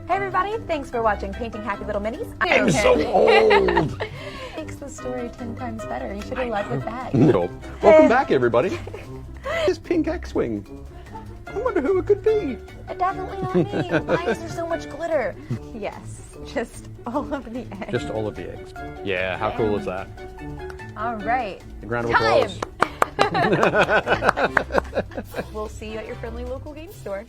Hey everybody, thanks for watching Painting Happy Little Minis. I'm so old. Makes the story 10 times better. You should have led with that. No. Welcome back, everybody. This pink X-Wing. I wonder who it could be. Definitely not me. Why is there so much glitter? Yes, just all of the eggs. Just all of the eggs. Yeah, how cool is that? All right. A round of applause. We'll see you at your friendly local game store.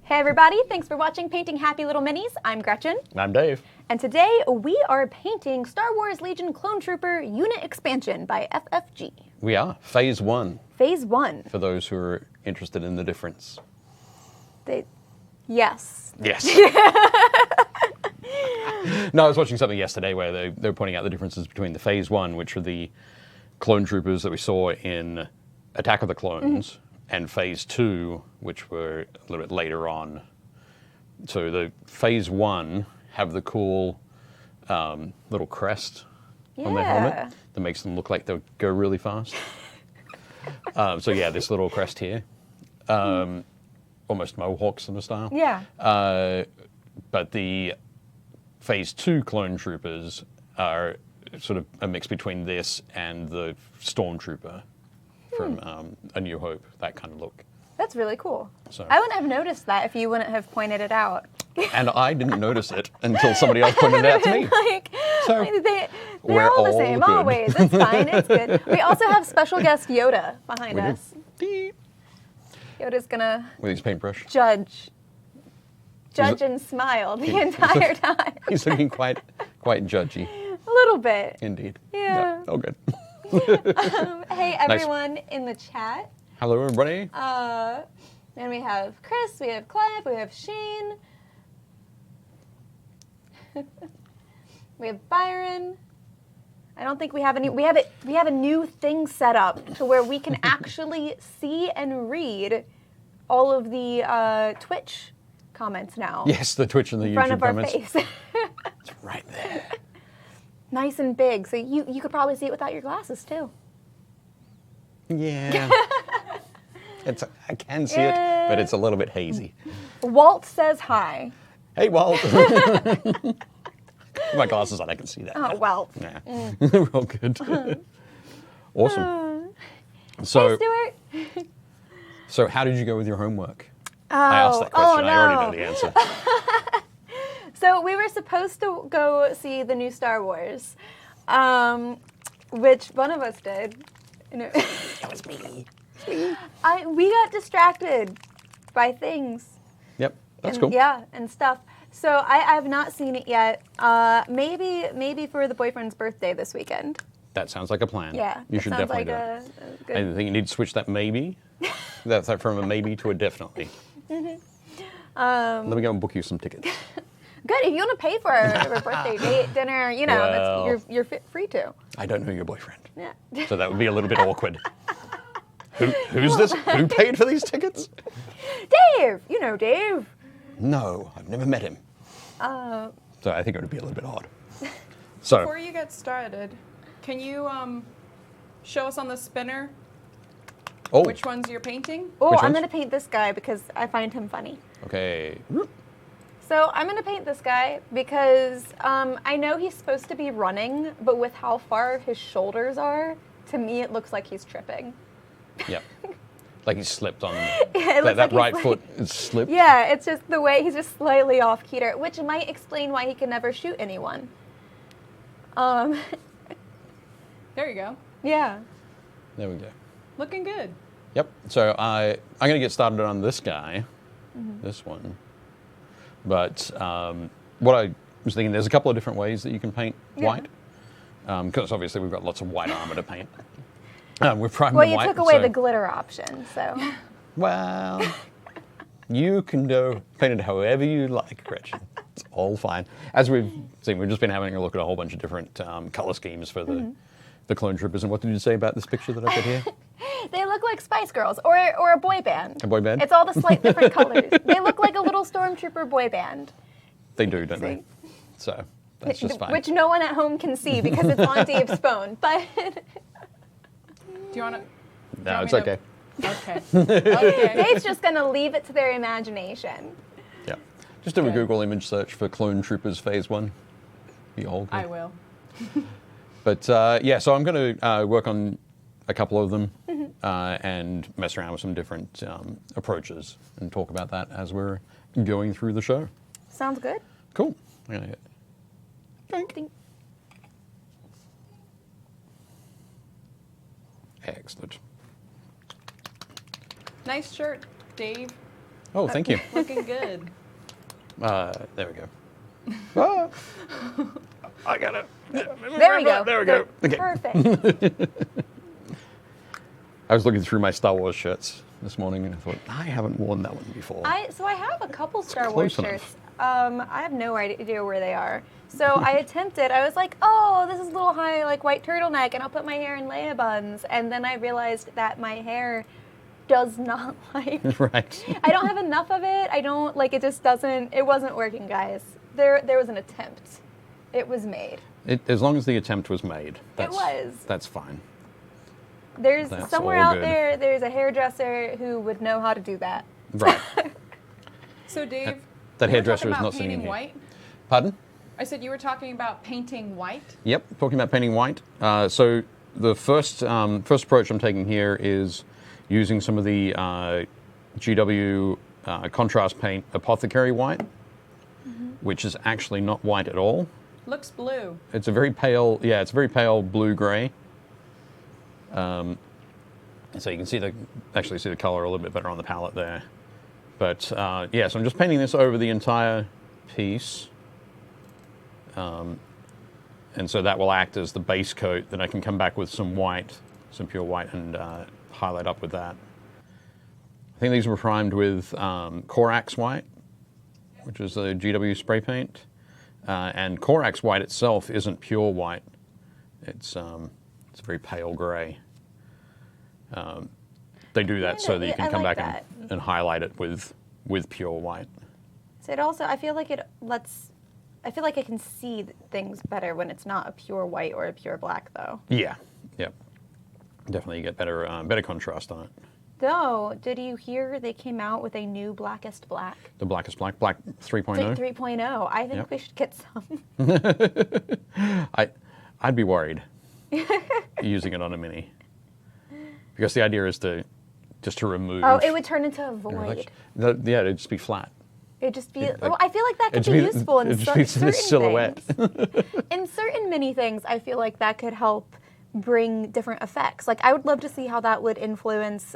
Hey everybody, thanks for watching Painting Happy Little Minis. I'm Gretchen. I'm Dave. And today we are painting Star Wars Legion Clone Trooper Unit Expansion by FFG. We are. Phase 1. Phase 1. For those who are interested in the difference. Yes. Yes. No, I was watching something yesterday where they were pointing out the differences between the Phase 1, which are the clone troopers that we saw in Attack of the Clones, and Phase 2, which were a little bit later on. So the Phase 1 have the cool little crest on their helmet that makes them look like they'll go really fast. So yeah, this little crest here. Almost Mohawk sort of style. Yeah. But the Phase 2 clone troopers are sort of a mix between this and the Stormtrooper from A New Hope, that kind of look. That's really cool. So. I wouldn't have noticed that if you wouldn't have pointed it out. And I didn't notice it until somebody else pointed it out to me. So they're all the same, good. always. It's fine, it's good. We also have special guest Yoda behind us. Yoda's gonna with his paintbrush judge and smile the entire time. He's looking quite judgy. A little bit. Indeed. Yeah. Oh, good. Hey everyone in the chat. Hello everybody. And we have Chris, we have Clive, we have Shane. We have Byron. I don't think we have any. We have a new thing set up to where we can actually see and read all of the Twitch comments now. Yes, the Twitch and the YouTube comments. In front of our face. It's right there. Nice and big, so you could probably see it without your glasses too. Yeah. I can see it, but it's a little bit hazy. Walt says hi. Hey, Walt. My glasses on, I can see that. Oh, Walt. Yeah. We're all good. Awesome. So, hey, Stuart. So how did you go with your homework? I asked that question. No. I already know the answer. So we were supposed to go see the new Star Wars, which one of us did. That was me. We got distracted by things. Yep, that's cool. Yeah, and stuff. So I have not seen it yet. Maybe for the boyfriend's birthday this weekend. That sounds like a plan. Yeah, you should definitely do it. Good. I think you need to switch that maybe. That's from a maybe to a definitely. Let me go and book you some tickets. Good. If you want to pay for a birthday date, dinner, Well, you're free to. I don't know your boyfriend. Yeah. So that would be a little bit awkward. Who's this? Who paid for these tickets? Dave! You know Dave. No, I've never met him. So I think it would be a little bit odd. So before you get started, can you show us on the spinner which ones you're painting? Oh, Which I'm ones? going to paint this guy because I find him funny. Okay. So I'm going to paint this guy because I know he's supposed to be running, but with how far his shoulders are, to me it looks like he's tripping. Yep. Like he slipped on That like right foot is slipped. Yeah, it's just the way he's just slightly off keter, which might explain why he can never shoot anyone. There you go. Yeah. There we go. Looking good. Yep. So I'm going to get started on this guy, this one. But what I was thinking, there's a couple of different ways that you can paint white. Because obviously we've got lots of white armor to paint. We're primed Well, and you white, took away so- the glitter option, so. Well, you can paint it however you like, Gretchen. It's all fine. As we've seen, we've just been having a look at a whole bunch of different color schemes for the clone troopers. And what did you say about this picture that I got here? They look like Spice Girls or a boy band. A boy band? It's all the slight different colors. They look like a little stormtrooper boy band. They do, don't they? So that's just fine. Which no one at home can see because it's on Dave's phone. But Do you want to? No, it's okay. Okay. Okay. Dave's just going to leave it to their imagination. Yeah. Just do a Good. Google image search for Clone Troopers Phase 1. Be all good. I will. But yeah, so I'm going to work on a couple of them and mess around with some different approaches and talk about that as we're going through the show. Sounds good. Cool. I'm going to hit. Ding. Excellent. Nice shirt, Dave. Oh, thank you. Looking good. There we go. Ah, I got it. There we go. There we go. Okay. Perfect. I was looking through my Star Wars shirts this morning and I thought, I haven't worn that one before. So I have a couple Star Wars close shirts. I have no idea where they are. So I was like, oh, this is a little high, like white turtleneck, and I'll put my hair in Leia buns. And then I realized that my hair does not like. Right. I don't have enough of it. I don't like. It just doesn't. It wasn't working, guys. There was an attempt. It was made. As long as the attempt was made. was. That's fine. There's That's somewhere all out good. there. There's a hairdresser who would know how to do that. Right. So, Dave, That you were hairdresser talking is about not sitting in painting here. white. Pardon? I said you were talking about painting white. Yep, talking about painting white. So the first approach I'm taking here is using some of the GW contrast paint Apothecary white, which is actually not white at all. Looks blue. It's a very pale, it's a very pale blue-gray. And so you can see actually see the color a little bit better on the palette there. But yeah, so I'm just painting this over the entire piece. And so that will act as the base coat. Then I can come back with some white, some pure white, and highlight up with that. I think these were primed with Corax white, which is a GW spray paint. And Corax white itself isn't pure white. It's a very pale gray. They do that so that you can I come like back and highlight it with pure white. So it also, I feel like I feel like I can see things better when it's not a pure white or a pure black, though. Yeah, yep. Definitely get better contrast on it. Though, did you hear they came out with a new Blackest Black? The Blackest Black 3.0. 3.0. I think Yep. we should get some. I'd be worried using it on a Mini. Because the idea is to remove. Oh, it would turn into a you know, void. yeah, it'd just be flat. It'd just be. It- Well, I feel like that could it'd be be- useful in it'd just be certain the silhouette. things. In certain mini things, I feel like that could help bring different effects. Like I would love to see how that would influence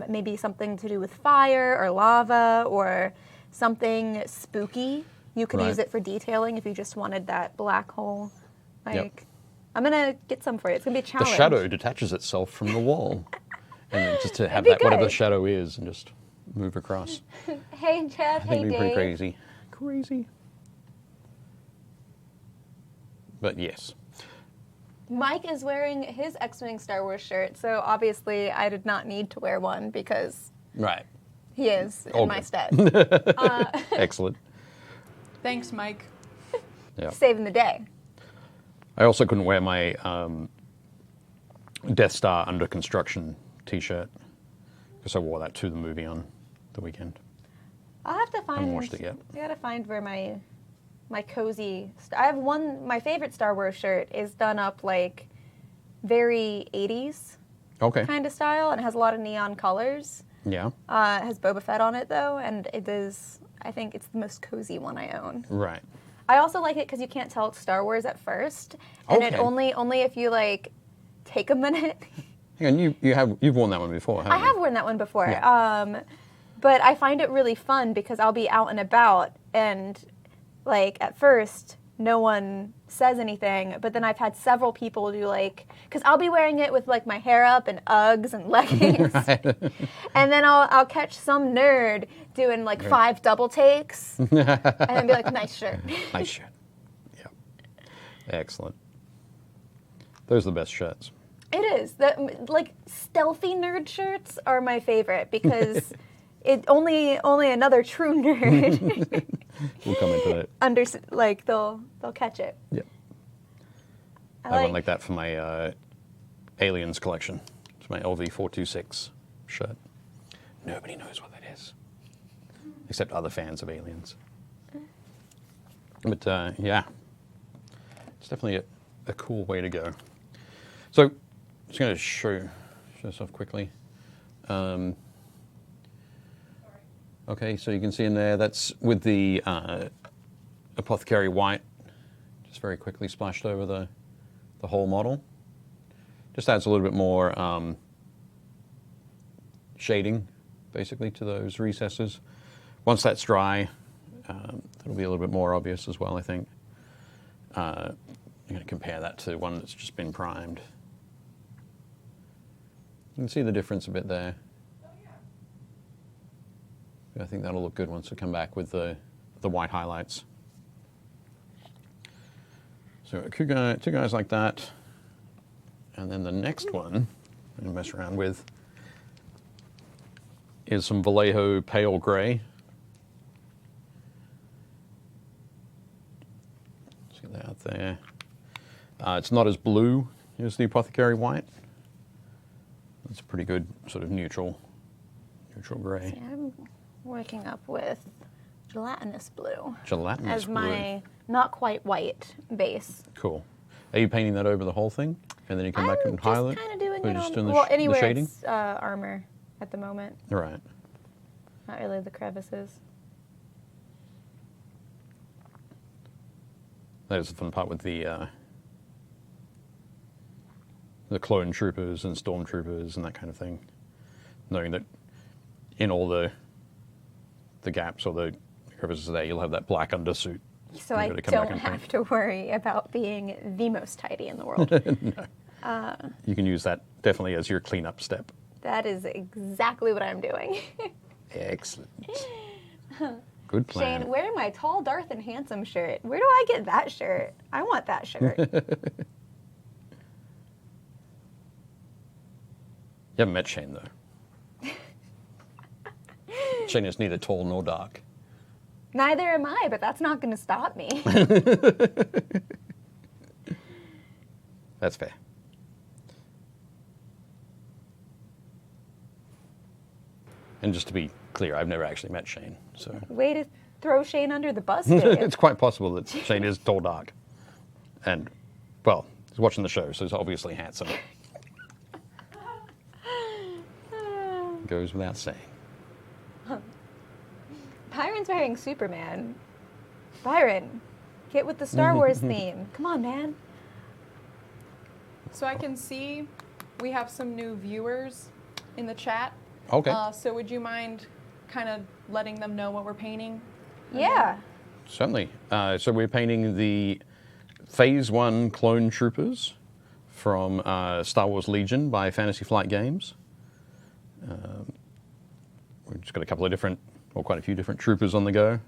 maybe something to do with fire or lava or something spooky. You could Right. use it for detailing if you just wanted that black hole. Like, Yep. I'm gonna get some for you. It's gonna be a The challenge. shadow detaches itself from the wall. And then just to have be that, whatever the good. shadow is, and just move across. Hey Jeff. I think Hey it'd be pretty Dave. crazy. Crazy. But yes. Mike is wearing his X-Wing Star Wars shirt, so obviously I did not need to wear one because Right. he is All in my good. stead. Excellent. Thanks, Mike. Yeah. Saving the day. I also couldn't wear my Death Star under construction T-shirt because I wore that to the movie on the weekend. I'll have to find. Haven't watched it yet. I gotta find where my cozy. I have one. My favorite Star Wars shirt is done up like very 80s Okay. kind of style, and it has a lot of neon colors. Yeah. It has Boba Fett on it though, and it is. I think it's the most cozy one I own. Right. I also like it because you can't tell it's Star Wars at first, and it Okay. only if you like take a minute. Hang on, you've worn that one before, haven't I you? have worn that one before. Yeah. But I find it really fun because I'll be out and about and like at first no one says anything, but then I've had several people do like, because I'll be wearing it with like my hair up and Uggs and leggings, and then I'll catch some nerd doing like 5 double takes, and then be like, nice shirt. Nice shirt. Yep. Excellent. Those are the best shirts. It is. Like stealthy nerd shirts are my favorite because it only another true nerd We'll come into that. Like they'll catch it. Yep. I have one like that for my Aliens collection. It's my LV426 shirt. Nobody knows what that is, except other fans of Aliens. But yeah, it's definitely a cool way to go. So, just going to show this off quickly. Okay, so you can see in there, that's with the Apothecary White, just very quickly splashed over the whole model. Just adds a little bit more shading, basically, to those recesses. Once that's dry, it'll be a little bit more obvious as well, I think. I'm going to compare that to one that's just been primed. You can see the difference a bit there. I think that'll look good once we come back with the white highlights. So two guys like that. And then the next one I'm going to mess around with is some Vallejo Pale Gray. Let's get that out there. It's not as blue as the Apothecary White. It's a pretty good sort of neutral gray. See, I'm working up with gelatinous blue. Gelatinous as blue. my not quite white base. Cool. Are you painting that over the whole thing, and then you come back and highlight? I'm just kind of doing or it just on. doing Well, the anywhere shading? it's armor at the moment. Right. Not really the crevices. That is the fun part with the clone troopers and stormtroopers and that kind of thing. Knowing that in all the gaps or the crevices there, you'll have that black undersuit. So I don't have to worry about being the most tidy in the world. No. You can use that definitely as your cleanup step. That is exactly what I'm doing. Excellent. Good plan. Shane, wearing my tall, Darth, and handsome shirt. Where do I get that shirt? I want that shirt. You haven't met Shane, though. Shane is neither tall nor dark. Neither am I, but that's not going to stop me. That's fair. And just to be clear, I've never actually met Shane, so... Way to throw Shane under the bus, Dave. It's quite possible that Shane is tall dark. And, well, he's watching the show, so he's obviously handsome. Goes without saying. Byron's wearing Superman. Byron, get with the Star Wars theme. Come on, man. So I can see we have some new viewers in the chat. Okay. So would you mind kind of letting them know what we're painting? Yeah. Certainly. So we're painting the Phase 1 Clone Troopers from Star Wars Legion by Fantasy Flight Games. We've just got a couple of different, or quite a few different troopers on the go.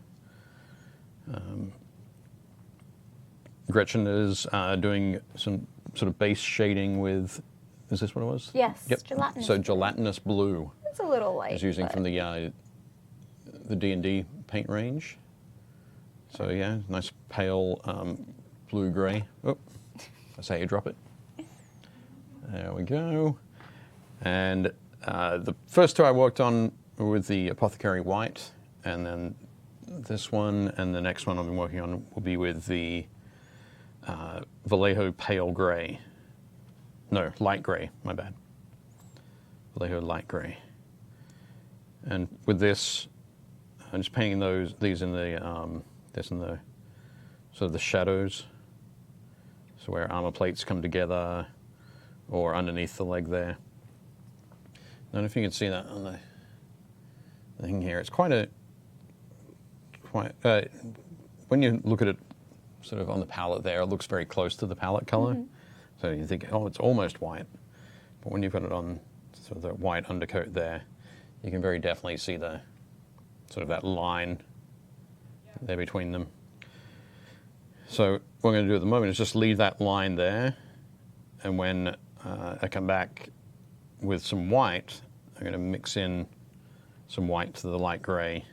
Gretchen is doing some sort of base shading with, is this what it was? Yes, Yep. gelatinous. So gelatinous blue. It's a little light. Is using but from the D&D paint range. So yeah, nice pale blue-gray. Oh, that's how you drop it. There we go. And the first two I worked on were with the Apothecary White, and then this one and the next one I've been working on will be with the Vallejo Pale Gray. No, Light Gray, my bad. Vallejo Light Gray. And with this, I'm just painting these in the sort of the shadows. So where armor plates come together, or underneath the leg there. I don't know if you can see that on the thing here. It's quite when you look at it sort of on the palette there, it looks very close to the palette color. So you think, oh, it's almost white. But when you've got it on sort of the white undercoat there, you can very definitely see the sort of that line there between them. So what I'm going to do at the moment is just leave that line there, and when I come back with some white, I'm going to mix in some white to the light gray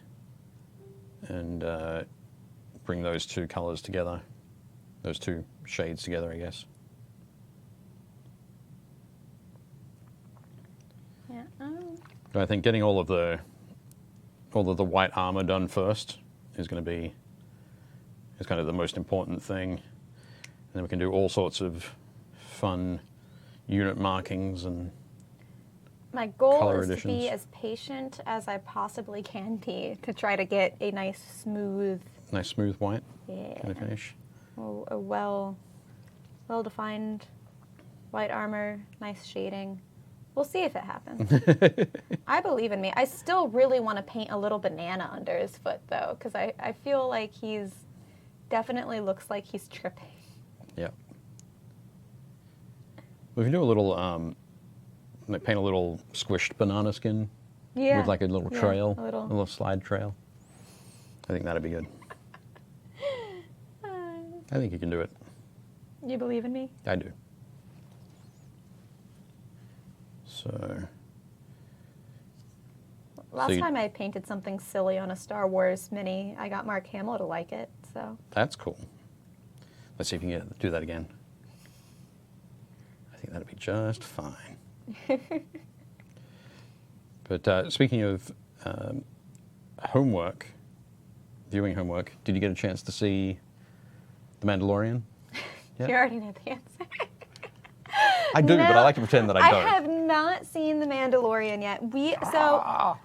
and bring those two colors together, those two shades together, I guess. Yeah. I think getting all of the white armor done first is going to be kind of the most important thing. And then we can do all sorts of fun unit markings and my goal color is to additions. be as patient as I possibly can be to try to get a nice smooth white Yeah. kind of finish. a well-defined white armor, nice shading. We'll see if it happens. I believe in me. I still really want to paint a little banana under his foot, though, because I feel like he's definitely looks like he's tripping. Yeah. We can do a little, like paint a little squished banana skin Yeah. with like a little trail, a little. a little slide trail. I think that'd be good. I think you can do it. You believe in me? I do. So. Last time I painted something silly on a Star Wars mini, I got Mark Hamill to like it, so. That's cool. Let's see if you can do that again. I think that'd be just fine. But speaking of homework, viewing homework, did you get a chance to see The Mandalorian? You already know the answer. I do, but I like to pretend that I don't. I have not seen The Mandalorian yet. So,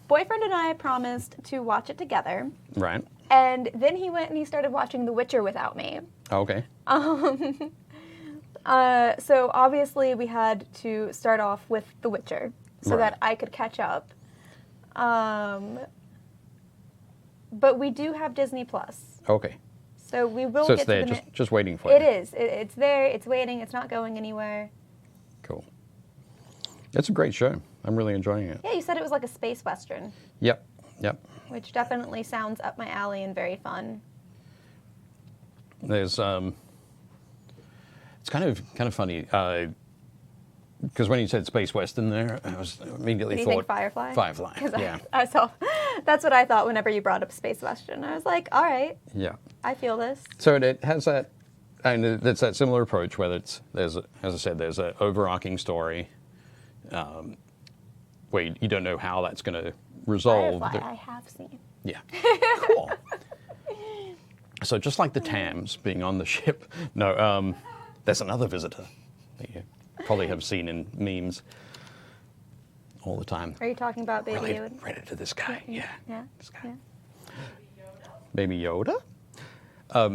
boyfriend and I promised to watch it together. Right. And then he went and he started watching The Witcher without me. Okay. So obviously we had to start off with The Witcher so Right. that I could catch up. But we do have Disney Plus. Okay. So we will So get it's there, to the just waiting for It you. is. It's there. It's waiting. It's not going anywhere. Cool. It's a great show. I'm really enjoying it. Yeah, you said it was like a space western, Yep. which definitely sounds up my alley and very fun. There's it's kind of funny because when you said space western there, I was immediately Do you thought think Firefly? Firefly. 'Cause Yeah. I saw. That's what I thought whenever you brought up space western. I was like, all right, Yeah. I feel this. So it has that, and it's that similar approach where there's as I said, there's an overarching story where you don't know how that's going to resolve. Firefly, I have seen. Yeah. Cool. So just like the Tams being on the ship, no, there's another visitor that you probably have seen in memes all the time. Are you talking about Baby Yoda? Related to this guy, yeah. Yeah. This guy. Yeah. Baby Yoda?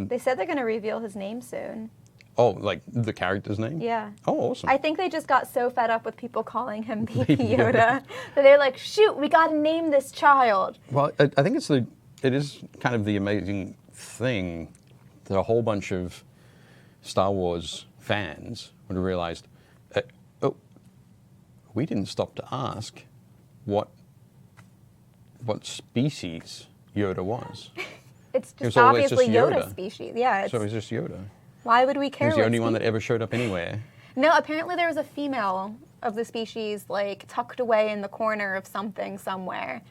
They said they're going to reveal his name soon. Oh, like the character's name? Yeah. Oh, awesome. I think they just got so fed up with people calling him Baby Yoda that they're like, shoot, we got to name this child. Well, I think it is kind of the amazing thing that a whole bunch of Star Wars fans would have realized, oh, we didn't stop to ask what species Yoda was. It's It was just always obviously just Yoda Yoda. species. Yeah. So it was just Yoda. Why would we care? He was the what only one that species? ever showed up anywhere. No, apparently there was a female of the species like tucked away in the corner of something somewhere.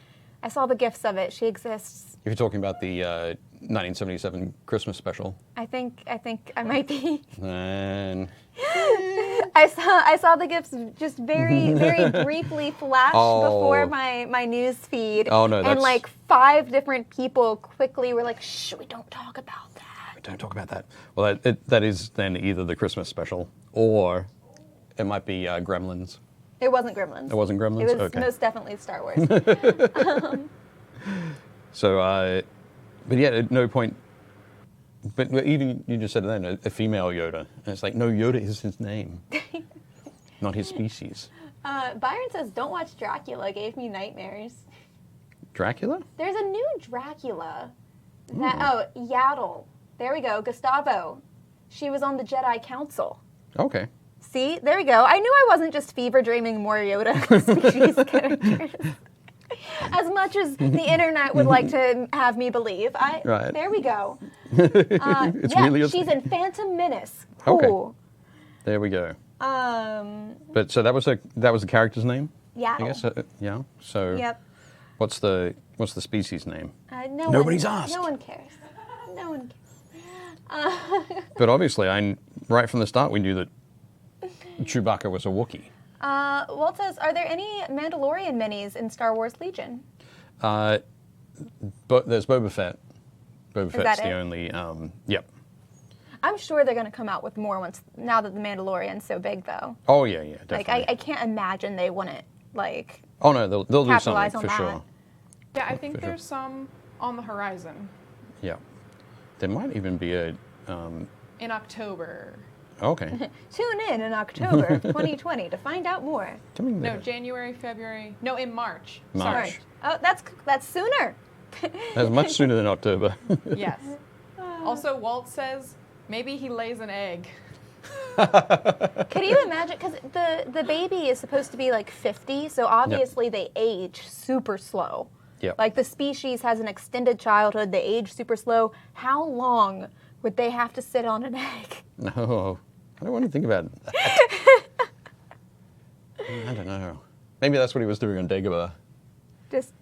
I saw the gifs of it. She exists. If you're talking about the 1977 Christmas special, I think I might be. then I saw the gifs just very briefly flash before my news feed. Oh, no, and that's- like 5 different people quickly were like, "Shh, we don't talk about that." don't talk about that. Well, that is then either the Christmas special or it might be Gremlins. It wasn't Gremlins. It wasn't Gremlins? It was Okay. most definitely Star Wars. So, but yeah, at no point. But even you just said then a female Yoda, and it's like no, Yoda is his name, not his species. Byron says, "Don't watch Dracula. Gave me nightmares." Dracula? There's a new Dracula. That Yaddle. There we go. Gustavo. She was on the Jedi Council. Okay. See? There we go. I knew I wasn't just fever dreaming more Yoda species characters. As much as the internet would like to have me believe. Right. There we go. It's really she's in Phantom Menace. Okay. Cool. There we go. Um, But so that was the character's name? yeah. I guess. Yeah. So Yep. what's the species name? Nobody's asked. No one cares. No one cares. But obviously, right from the start, we knew that Chewbacca was a Wookiee. Walt says, are there any Mandalorian minis in Star Wars Legion? But there's Boba Fett. Boba Fett's that the it? only. Yep. I'm sure they're going to come out with more once, now that the Mandalorian's so big, though. Oh yeah, definitely. Like, I can't imagine they wouldn't, like, Oh no, they'll do capitalize something on for that. sure. Yeah, I think For sure. there's some on the horizon Yeah. There might even be a. in October. Okay. Tune in October of 2020 to find out more. Coming No, there. January, February. No, in March. March. Oh, that's sooner. That's much sooner than October. Sorry. Yes. Also, Walt says maybe he lays an egg. Can you imagine? Because the baby is supposed to be like 50, so obviously they age super slow. Yep. Like the species has an extended childhood, they age super slow. How long would they have to sit on an egg? No, I don't want to think about that. I don't know. Maybe that's what he was doing on Dagobah. Just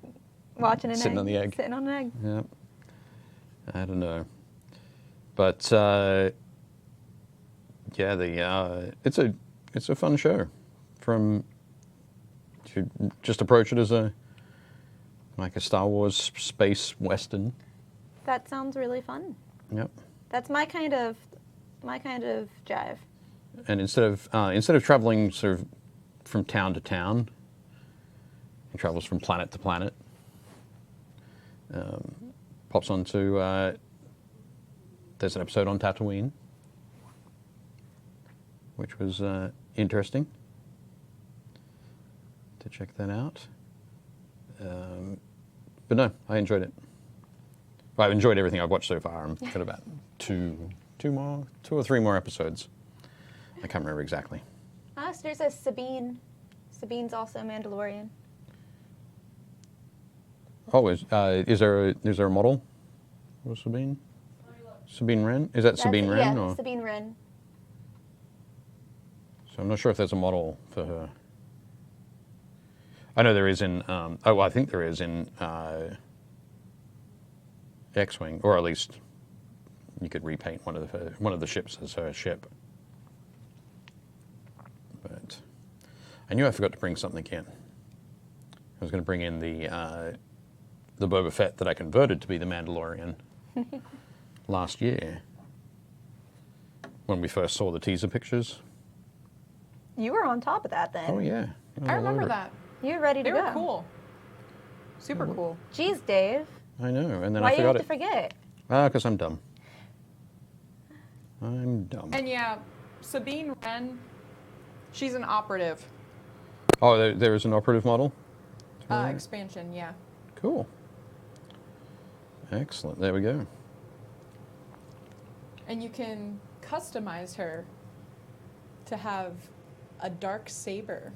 watching an egg. Sitting on the egg. Sitting on an egg. Yep. I don't know. But yeah, it's a fun show. To just approach it as a Star Wars space western. That sounds really fun. Yep. That's my kind of jive. And instead of traveling sort of from town to town, he travels from planet to planet. Pops onto. There's an episode on Tatooine, which was interesting to check that out. But no, I enjoyed it. Well, I've enjoyed everything I've watched so far. I've got about two or three more episodes. I can't remember exactly. There's a Sabine. Sabine's also Mandalorian. Oh, is there a model for Sabine? Sabine Wren? Is that Sabine Wren? Yeah, Or? Sabine Wren. So I'm not sure if there's a model for her. I know there is in. I think there is in X-wing, or at least you could repaint one of the ships as her ship. But I knew I forgot to bring something in. I was going to bring in the Boba Fett that I converted to be the Mandalorian last year when we first saw the teaser pictures. You were on top of that then. Oh yeah, I remember that. You're ready to They go. were cool. Super cool. Jeez, Dave. I know, and then Why I do you have forgot to forget? because I'm dumb. I'm dumb. And yeah, Sabine Wren, she's an operative. Oh, there is an operative model? Expansion, yeah. Cool. Excellent. There we go. And you can customize her to have a dark saber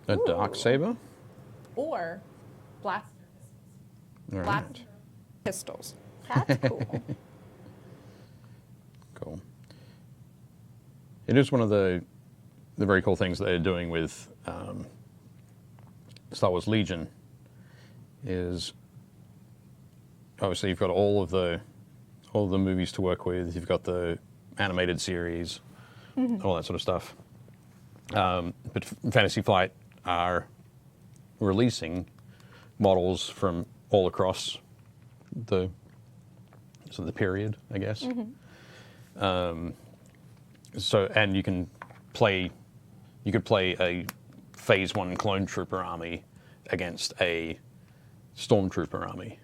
A dark saber? or blaster All right. blaster pistols. That's cool. Cool. It is one of the very cool things that they're doing with Star Wars Legion is obviously you've got all of the movies to work with. You've got the animated series, all that sort of stuff. But Fantasy Flight are releasing models from all across the period, I guess. So and you could play a Phase 1 clone trooper army against a stormtrooper army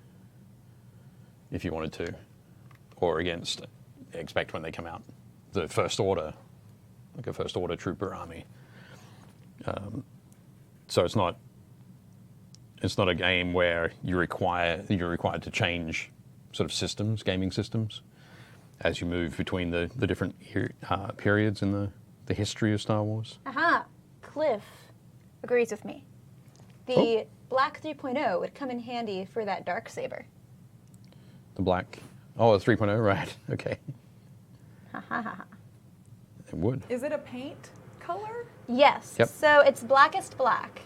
if you wanted to, or against, expect when they come out, the First Order, like a First Order trooper army. So it's not a game where you're required to change sort of systems, gaming systems. as you move between the different periods in the history of Star Wars. Aha! Cliff agrees with me. The Black 3.0 would come in handy for that dark saber. The black. Oh, the 3.0, right. Okay. Ha ha ha. It would. Is it a paint color? Yes. Yep. So it's blackest black.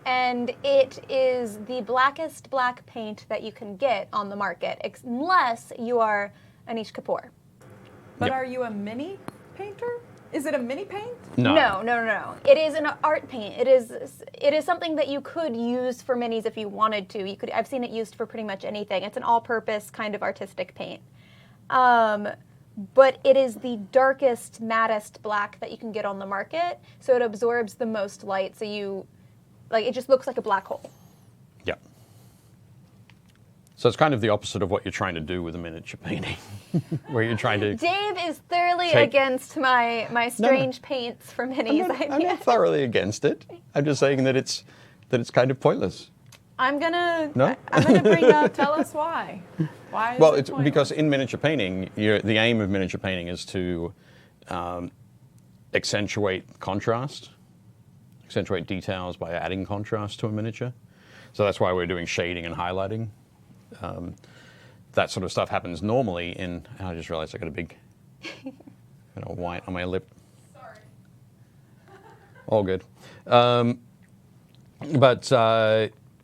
And it is the blackest black paint that you can get on the market, unless you are Anish Kapoor. But Yep. are you a mini painter? Is it a mini paint? No. It is an art paint. It is something that you could use for minis if you wanted to. I've seen it used for pretty much anything. It's an all-purpose kind of artistic paint. But it is the darkest, mattest black that you can get on the market, so it absorbs the most light. So it just looks like a black hole. Yeah. So it's kind of the opposite of what you're trying to do with a miniature painting, where you're trying to. Dave is thoroughly against my strange paints for minis. I'm not thoroughly against it. I'm just saying that it's kind of pointless. I'm gonna bring up. Tell us why. Why? Is Well, it it's pointless? because in miniature painting, the aim of miniature painting is to accentuate contrast, accentuate details by adding contrast to a miniature. So that's why we're doing shading and highlighting. That sort of stuff happens normally in. I just realized I got a big white on my lip. Sorry. All good.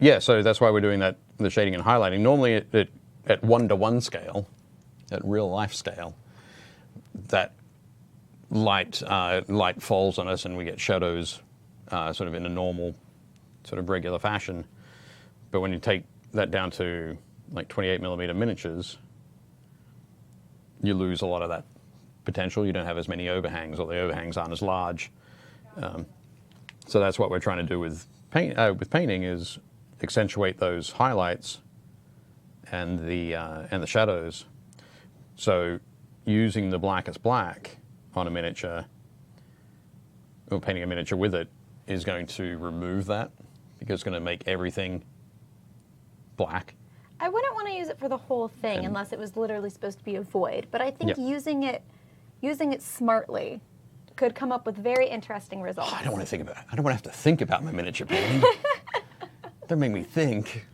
Yeah, so that's why we're doing the shading and highlighting. Normally at 1-to-1 scale, at real life scale, that light falls on us and we get shadows sort of in a normal, sort of regular fashion. But when you take that down to like 28mm miniatures, you lose a lot of that potential. You don't have as many overhangs, or the overhangs aren't as large. So that's what we're trying to do with painting is accentuate those highlights and the shadows. So using the blackest black on a miniature, or painting a miniature with it, is going to remove that, because it's going to make everything black. I wouldn't want to use it for the whole thing unless it was literally supposed to be a void. But I think using it smartly could come up with very interesting results. I don't want to think about it. I don't want to have to think about my miniature painting. Don't make me think.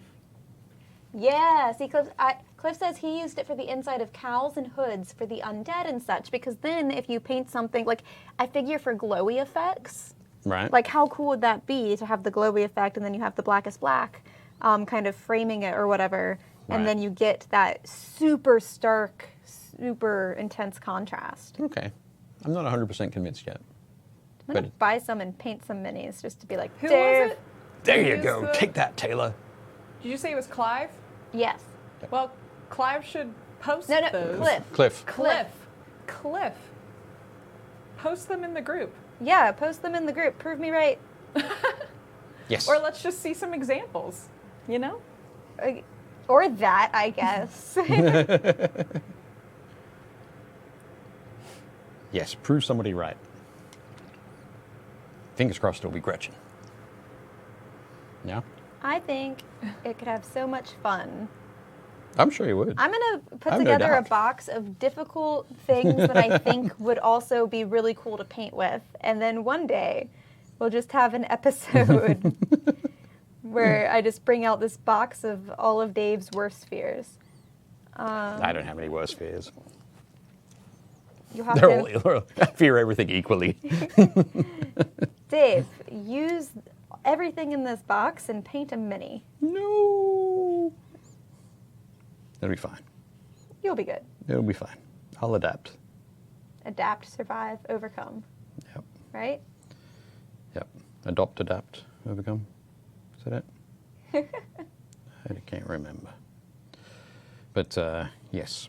Yeah, see, Cliff says he used it for the inside of cowls and hoods for the undead and such, because then if you paint something, like, I figure for glowy effects, Right. like how cool would that be to have the glowy effect and then you have the blackest black kind of framing it or whatever, and then you get that super stark, super intense contrast. Okay. I'm not 100% convinced yet. I'm going to buy some and paint some minis just to be like, Who Dave. was it? There you Use go. the- Take that, Taylor. Did you say it was Clive? Yes. Well, Clive should post No, those. Cliff. Cliff. Post them in the group. Yeah, post them in the group. Prove me right. Yes. Or let's just see some examples, you know? Or that, I guess. Yes, prove somebody right. Fingers crossed it'll be Gretchen. Yeah? I think it could have so much fun. I'm sure you would. I'm going to put I have no together a doubt. box of difficult things that I think would also be really cool to paint with. And then one day, we'll just have an episode where I just bring out this box of all of Dave's worst fears. I don't have any worse fears. You have They're to, all, I fear everything equally. Dave, use everything in this box and paint a mini. No. It'll be fine. You'll be good. It'll be fine. I'll adapt. Adapt, survive, overcome. Yep. Right? Yep. Adopt, adapt, overcome. Is that it? I can't remember. But yes.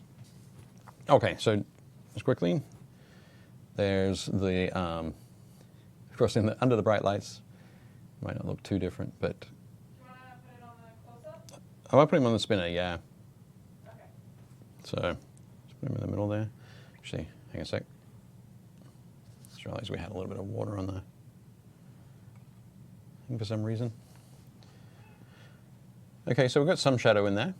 Okay, so just quickly, there's the, of course, under the bright lights, might not look too different, but. Do you want to put it on the close-up? I might put him on the spinner, yeah. Okay. So, let's put him in the middle there. Actually, hang on a sec. Just realized we had a little bit of water on the thing for some reason. Okay, so we've got some shadow in there.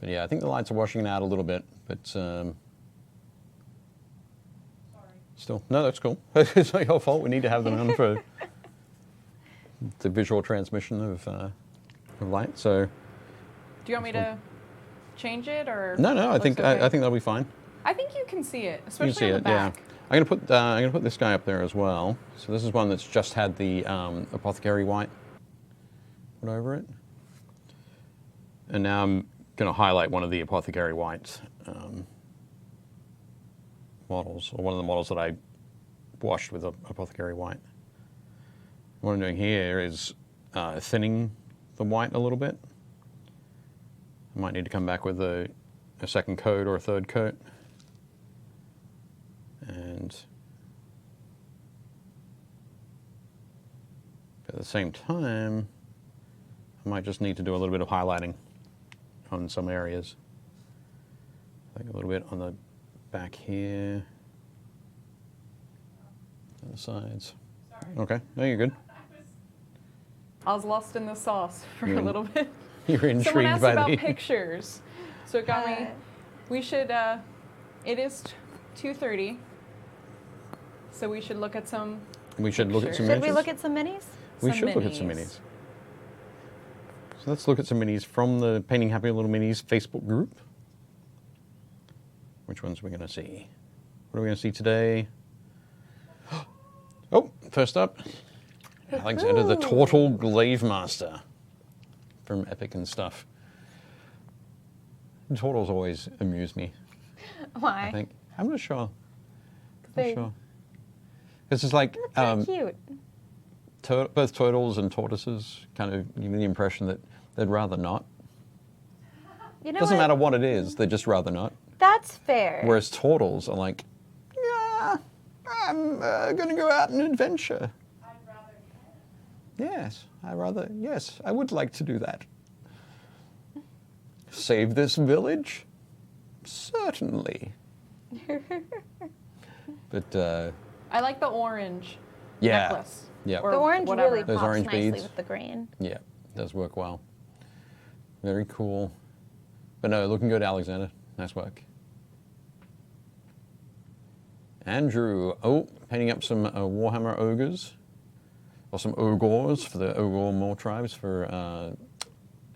But yeah, I think the lights are washing it out a little bit, but still, no, that's cool. It's not your fault. We need to have them on for the visual transmission of light. So, Do you want me to change it or? no, I think okay? I think that'll be fine. I think you can see it, You especially can see on the it, yeah. back. I'm gonna put this guy up there as well. So this is one that's just had the apothecary white put over it, and now I'm gonna highlight one of the apothecary white models, or one of the models that I washed with apothecary white. What I'm doing here is thinning the white a little bit. I might need to come back with a second coat or a third coat. And at the same time, I might just need to do a little bit of highlighting on some areas. I think a little bit on the back here, on the sides. Sorry. Okay, no, you're good. I was lost in the sauce for a little bit. You're intrigued Someone asked by about the pictures, so it got me. We should. It is 2:30, so we should look at some. We should look at some Should we images? look at some minis? We some should look at some minis. So let's look at some minis from the Painting Happy Little Minis Facebook group. Which ones are we going to see? What are we going to see today? Oh, first up, Alexander the Turtle Glaive Master from Epic and Stuff. Turtles always amuse me, Why? I think. I'm not sure. They- Not sure. This is like That's so cute. both turtles and tortoises kind of give me the impression that they'd rather not. You know Doesn't what? matter what it is, they'd just rather not. That's fair. Whereas turtles are like, yeah, I'm going to go out and adventure. I'd rather. Yes, I would like to do that. Save this village? Certainly. But, I like the orange yeah. necklace. Yeah. or The orange whatever. really Those pops orange nicely beads. with the green. Yeah, does work well. Very cool. But no, looking good, Alexander. Nice work. Andrew, painting up some Warhammer ogres, or some ogres for the ogre more tribes for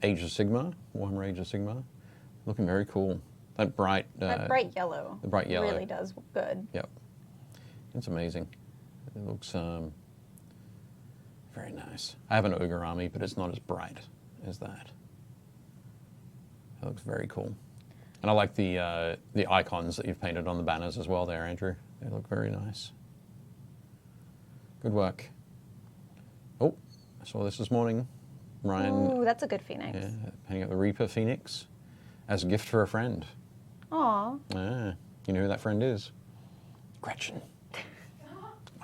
Age of Sigmar, Warhammer Age of Sigmar. Looking very cool. That bright yellow. the bright yellow. Really does good. Yep. It's amazing. It looks very nice. I have an ogre army, but it's not as bright as that. It looks very cool. And I like the icons that you've painted on the banners as well there, Andrew. They look very nice. Good work. Oh, I saw this morning. Ryan, Ooh, that's a good phoenix. yeah, painting up the Reaper Phoenix as a gift for a friend. Aw. Ah, you know who that friend is? Gretchen.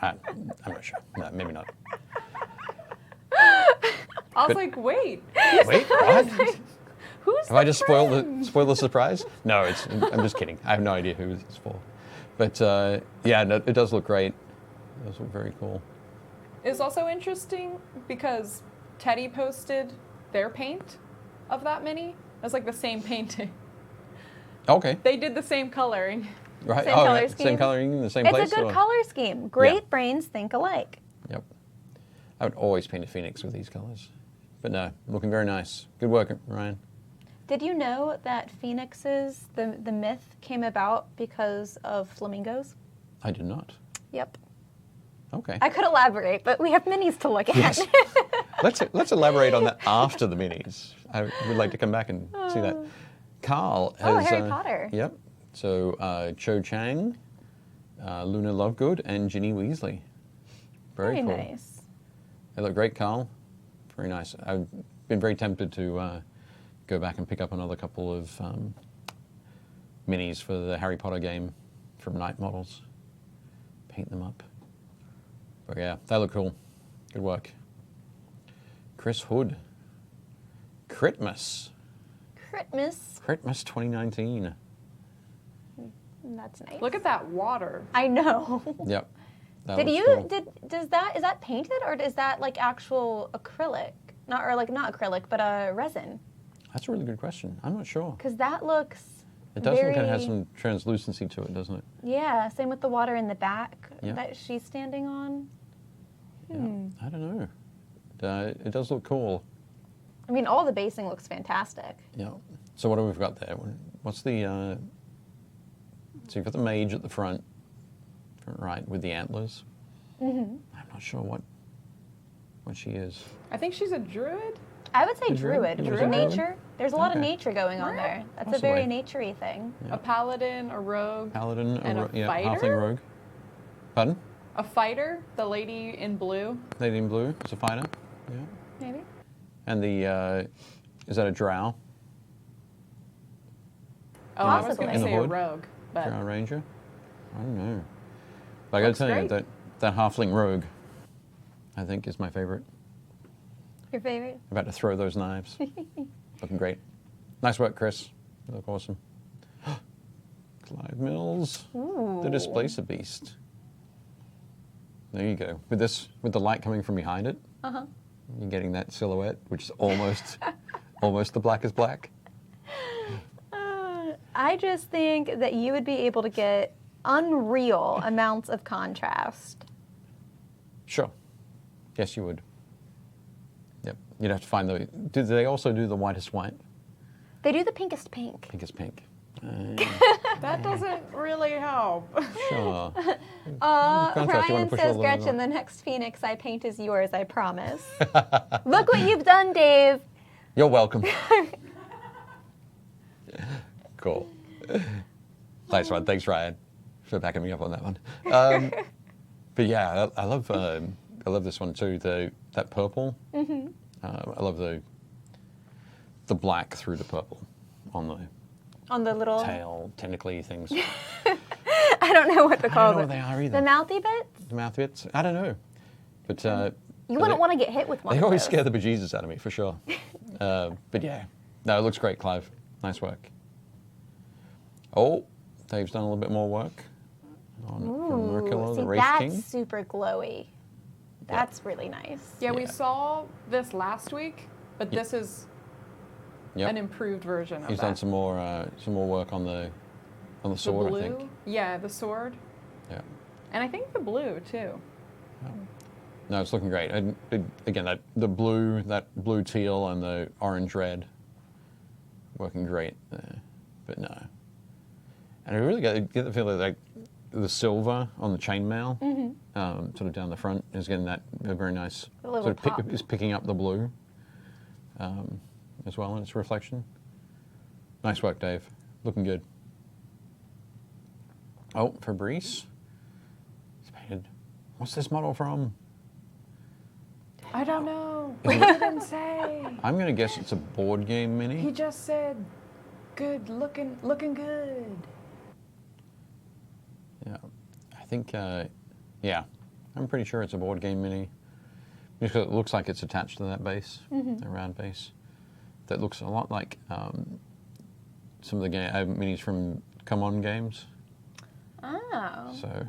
I'm not sure. No, maybe not. I was like, wait. Wait, what? Who's Have I just spoiled the surprise? No, I'm just kidding. I have no idea who it's for. But yeah, no, it does look great. It does look very cool. It's also interesting because Teddy posted their paint of that mini. It's like the same painting. Okay. They did the same coloring. Right. Same color right. scheme. Same coloring in the same It's place? a good or- color scheme. Great Yeah. brains think alike. Yep. I would always paint a phoenix with these colors. But no, looking very nice. Good work, Ryan. Did you know that phoenixes, the myth came about because of flamingos? I did not. Yep. Okay. I could elaborate, but we have minis to look at. Yes. Let's elaborate on that after the minis. I would like to come back and see that. Carl has... Oh, Harry Potter. Yep. So Cho Chang, Luna Lovegood, and Ginny Weasley. Very cool. nice. They look great, Carl. Very nice. I've been very tempted to go back and pick up another couple of minis for the Harry Potter game from Night Models. Paint them up. But yeah, they look cool. Good work. Chris Hood. Critmas. Christmas. Critmas 2019. That's nice. Look at that water. I know. Yep. That Did looks you cool. is that painted or is that like actual acrylic? Not acrylic, but resin? That's a really good question. I'm not sure. Because that looks It does look like it very- has some translucency to it, doesn't it? Yeah, same with the water in the back Yeah. that she's standing on. Yeah. I don't know. It does look cool. I mean, all the basing looks fantastic. Yeah. So what have we got there? What's the? So you've got the mage at the front right, with the antlers. I'm not sure what she is. I think she's a druid. I would say A druid? druid. You would say druid? Nature. There's a lot of Okay. nature going on Right. there. That's a very Possibly. naturey thing. A paladin, a rogue, Paladin, And a fighter? halfling rogue. Pardon? a fighter. The lady in blue. Lady in blue is a fighter. Yeah. Maybe. And the is that a drow? Oh, I was Possibly. going to In the say a hood? rogue, but Drow ranger? I don't know. But I gotta Looks tell you great. that halfling rogue, I think, is my favorite. Your favorite? About to throw those knives. Looking great. Nice work, Chris. You look awesome. Clive Mills, the Displacer Beast. There you go. With the light coming from behind it, you're getting that silhouette, which is almost the black is black. I just think that you would be able to get unreal amounts of contrast. Sure. Yes, you would. Yep. You'd have to find the. Do they also do the whitest white? They do the pinkest pink. Pink is pink. that doesn't really help. Sure. Contrast, you wanna Ryan push a says, little bit Gretchen, more? the next phoenix I paint is yours, I promise. Look what you've done, Dave. You're welcome. Cool. Nice one. Thanks, Ryan, for backing me up on that one. But yeah, I love this one too. That purple. I love the black through the purple on the little... tail, tentacly things. I don't know what to I call don't know them. what they are either. The mouthy bits? The mouth bits. I don't know. But You wouldn't want to get hit with one they of always those. scare the bejesus out of me for sure. But yeah, no, it looks great, Clive. Nice work. Oh, Dave's done a little bit more work on from Merkula, See, the Wraith that's King. super glowy. That's really nice. Yeah, we Yeah. saw this last week, but Yep. this is Yep. an improved version of He's that. done some more work on the the sword, blue, I think. yeah, the sword, Yeah. and I think the blue too. No, it's looking great. And again, that blue teal and the orange red, working great there. But no, and I really get the feeling like the silver on the chainmail, sort of down the front, is getting that a very nice A little sort of pop. is picking up the blue as well in its reflection. Nice work, Dave. Looking good. Oh, Fabrice. He's painted. What's this model from? I don't know. He didn't say. I'm going to guess it's a board game mini. He just said, "Good looking good." Yeah, I think, yeah, I'm pretty sure it's a board game mini. Because it looks like it's attached to that base, the round base. That looks a lot like some of the minis from Come On Games. Oh. So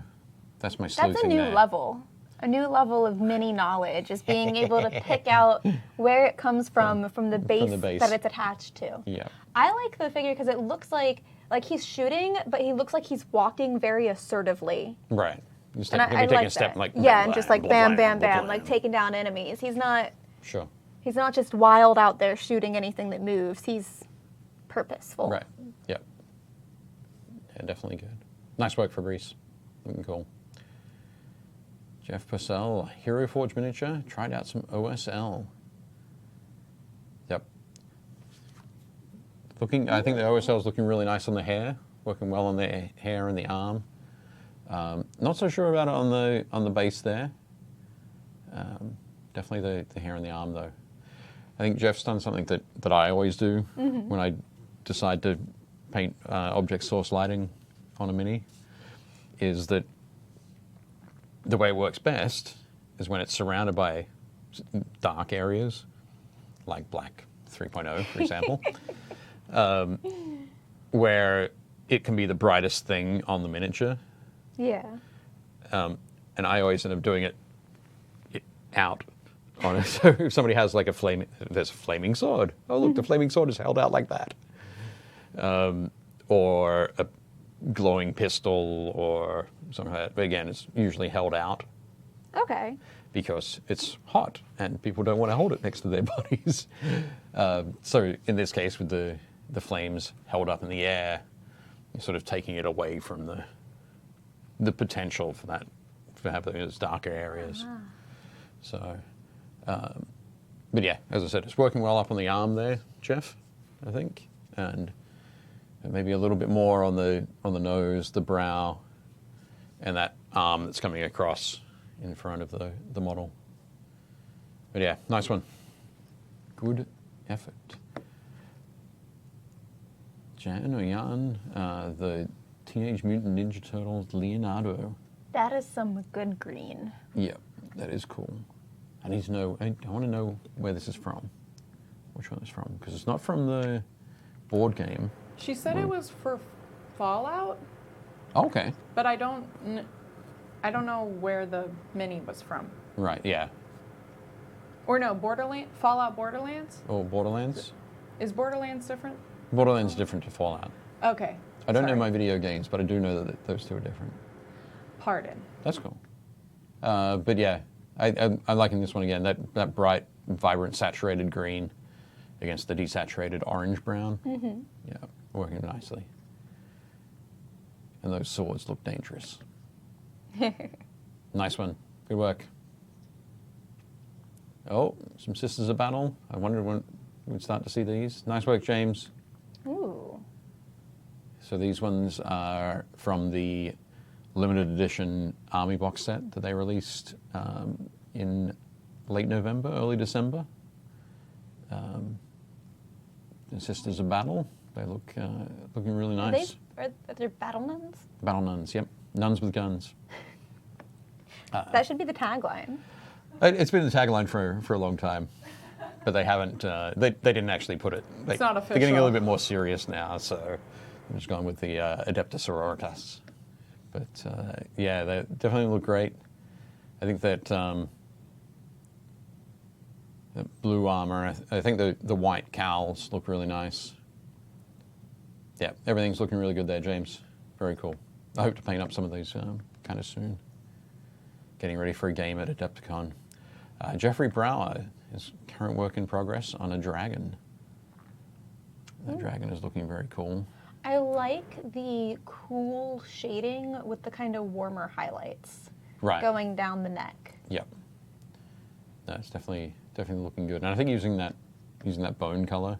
that's my sleuthing That's a new there. level. A new level of mini knowledge is being able to pick out where it comes from the base base. that it's attached to. Yeah, I like the figure because it looks like he's shooting, but he looks like he's walking very assertively. right. He'll And be I taking like a step that. like yeah, and just like blah, bam, blah, bam, blah, bam, blah. like taking down enemies. He's not Sure. just wild out there shooting anything that moves. He's purposeful. Right. Yep. Yeah, definitely good. Nice work, Fabrice. Looking cool. Jeff Purcell, Hero Forge miniature. Tried out some OSL. Yep. I think the OSL is looking really nice on the hair. Working well on the hair and the arm. Not so sure about it on the base there. Definitely the hair and the arm though. I think Jeff's done something that I always do when I decide to paint object source lighting on a mini, is that the way it works best is when it's surrounded by dark areas, like Black 3.0, for example, where it can be the brightest thing on the miniature. Yeah. And I always end up doing it out on it. So if somebody has like there's a flaming sword. Oh look, the flaming sword is held out like that. Or a glowing pistol or something like that. But again, it's usually held out Okay. because it's hot and people don't want to hold it next to their bodies. So in this case, with the flames held up in the air, you're sort of taking it away from the potential for having those darker areas. So, but yeah, as I said, it's working well up on the arm there, Jeff, I think, and maybe a little bit more on the nose, the brow, and that arm that's coming across in front of the model. But yeah, nice one. Good effort. Jan or Jan, the Teenage Mutant Ninja Turtles Leonardo. That is some good green. Yeah, that is cool. I need to know, I want to know where this is from. Which one it's from, because it's not from the board game. She said it was for Fallout, Okay. but I don't know where the mini was from. Right, yeah. Or no, Fallout Borderlands? Or Borderlands? Is Borderlands different? Borderlands is different to Fallout. Okay. I don't know sorry. my video games, but I do know that those two are different. Pardon. That's cool. But yeah, I'm liking this one again. That bright, vibrant, saturated green against the desaturated orange-brown. Mm-hmm. Yeah, working nicely. And those swords look dangerous. Nice one. Good work. Oh, some Sisters of Battle. I wondered when we'd start to see these. Nice work, James. Ooh. So these ones are from the limited edition Army box set that they released in late November, early December. The Sisters of Battle. They look looking really nice. Are they battle nuns? Battle nuns, yep. Nuns with guns. That should be the tagline. It's been the tagline for a long time, but they haven't. They didn't actually put it. It's not They're getting a official. little bit more serious now, so I'm just going with the Adeptus Sororitas. But yeah, they definitely look great. I think that the blue armor. I think the white cowls look really nice. Yeah, everything's looking really good there, James. Very cool. I hope to paint up some of these kind of soon. Getting ready for a game at Adepticon. Jeffrey Brower is current work in progress on a dragon. The dragon is looking very cool. I like the cool shading with the kind of warmer highlights Right. going down the neck. Yep. No, it's definitely looking good. And I think using that bone color,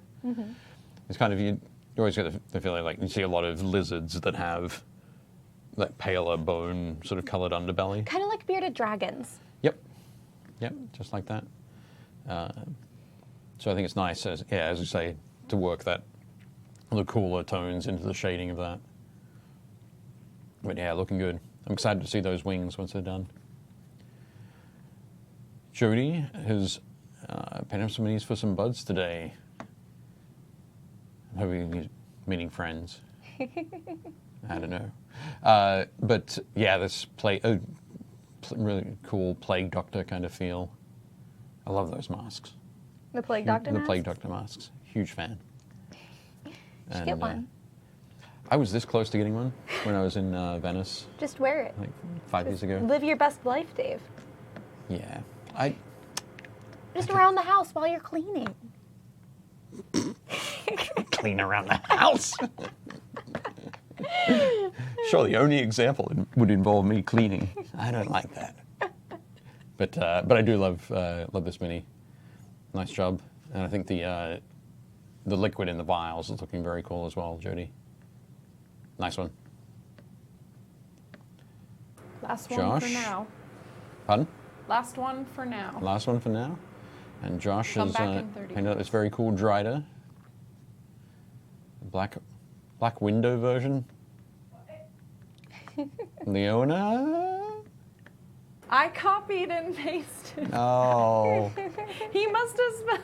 it's kind of you always get the feeling like you see a lot of lizards that have that paler bone sort of colored underbelly. Kind of like bearded dragons. Yep, just like that. So I think it's nice, as you say, to work the cooler tones into the shading of that. But yeah, looking good. I'm excited to see those wings once they're done. Jody has painted up some minis for some buds today. I'm hoping he's meeting friends. I don't know. But yeah, this really cool Plague Doctor kind of feel. I love those masks. The Plague Doctor The mask? Plague Doctor masks. Huge fan. Should get one. I was this close to getting one when I was in Venice, Just wear it. like 5 years ago. Live your best life, Dave. Yeah. Just around the house while you're cleaning. Clean around the house. Sure, the only example would involve me cleaning. I don't like that. But I do love this mini. Nice job. And I think the liquid in the vials is looking very cool as well, Jody. Nice one. Last one Josh? for now. Pardon? Last one for now. Last one for now. And Josh Come has back in 30 painted out this very cool Drider. Black window version. Leona? I copied and pasted. Oh. He must have spelled.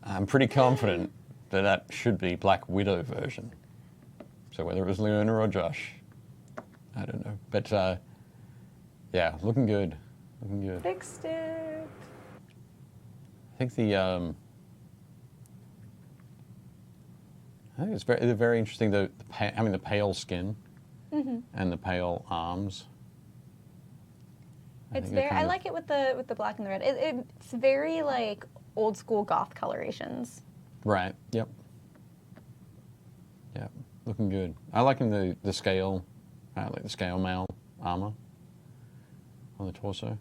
I'm pretty confident that should be Black Widow version. So whether it was Leona or Josh, I don't know. But yeah, looking good. Looking good. Fixed it. I think I think it's they're very interesting. The pale skin and the pale arms. It's very. I like it with the black and the red. It's very like old school goth colorations. Right. Yep. Yep. Looking good. I like the scale. I like the scale mail armor on the torso.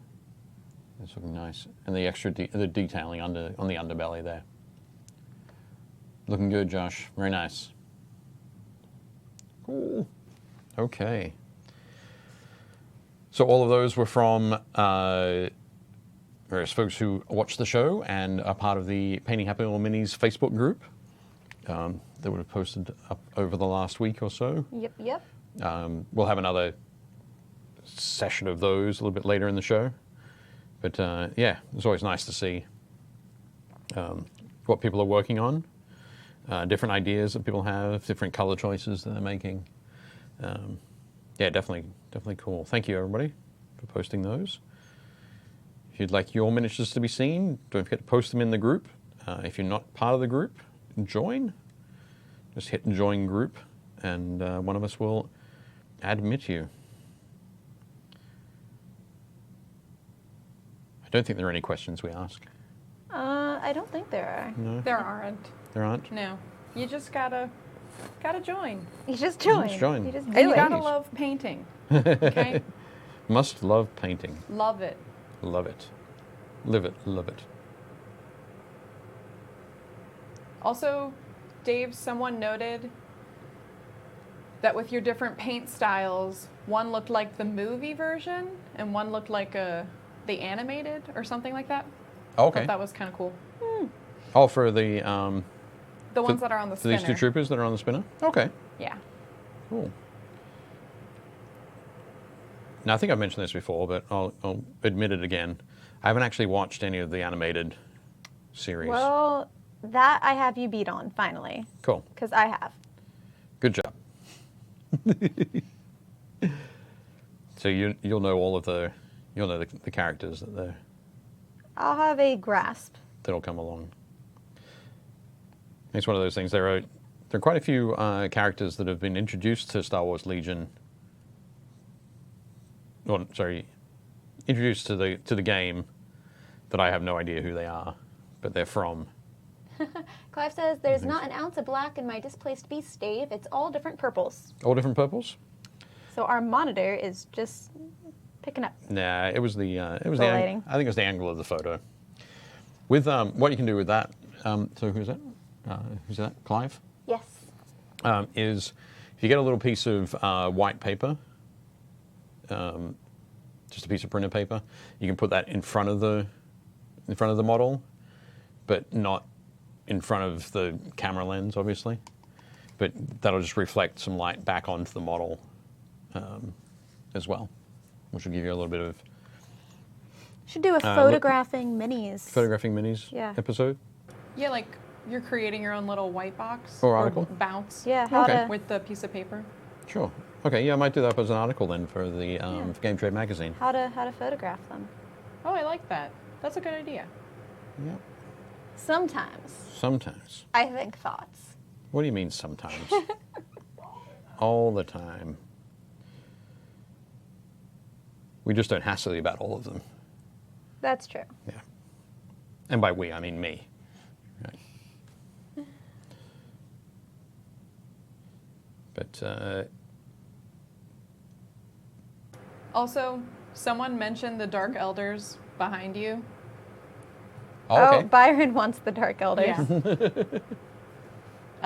It's looking nice, and the extra the detailing on the underbelly there. Looking good, Josh. Very nice. Cool. Okay. So all of those were from various folks who watch the show and are part of the Painting Happy Lil Minis Facebook group that would have posted up over the last week or so. Yep. We'll have another session of those a little bit later in the show. But yeah, it's always nice to see what people are working on, different ideas that people have, different color choices that they're making. Yeah, definitely cool. Thank you, everybody, for posting those. If you'd like your miniatures to be seen, don't forget to post them in the group. If you're not part of the group, join. Just hit join group, and one of us will admit you. I don't think there are any questions we ask. I don't think there are. No, There aren't. there aren't. No. You just gotta join. You just join. Just join. You just And do you it. gotta love painting. Okay? Must love painting. Love it. Love it. Live it. Love it. Also, Dave, someone noted that with your different paint styles, one looked like the movie version and one looked like the animated or something like that. Okay. Thought that was kind of cool. Oh, for the Ones that are on the for spinner. these two troopers that are on the spinner. Okay. Yeah. Cool. Now I think I've mentioned this before, but I'll admit it again. I haven't actually watched any of the animated series. Well, that I have you beat on finally, Cool. because I have. Good job. So you'll know all of the characters I'll have a grasp. that'll come along. It's one of those things. There are quite a few characters that have been introduced to Star Wars Legion. Well, sorry, introduced to the game that I have no idea who they are, but they're from. Clive says, there's not an ounce of black in my displaced beast, Dave. It's all different purples. All different purples. So our monitor is just picking up. Nah, it was the lighting. I think it was the angle of the photo. With what you can do with that. So who's that? Who's that? Clive. Yes. Is if you get a little piece of white paper, just a piece of printer paper, you can put that in front of the model, but not in front of the camera lens, obviously. But that'll just reflect some light back onto the model as well, which will give you a little bit of Should do a photographing minis. photographing minis Yeah. episode Yeah, like you're creating your own little white box Or article. bounce. Yeah, how Okay. to. With the piece of paper. Sure. Okay, yeah, I might do that as an article then for the for Game Trade magazine. How to photograph them. Oh, I like that. That's a good idea. Yep. Sometimes Sometimes. I think thoughts. What do you mean sometimes? All the time. We just don't hassle you about all of them. That's true. Yeah. And by we, I mean me. Right. But Also, someone mentioned the Dark Elders behind you. okay. Oh, Byron wants the Dark Elders. Yeah.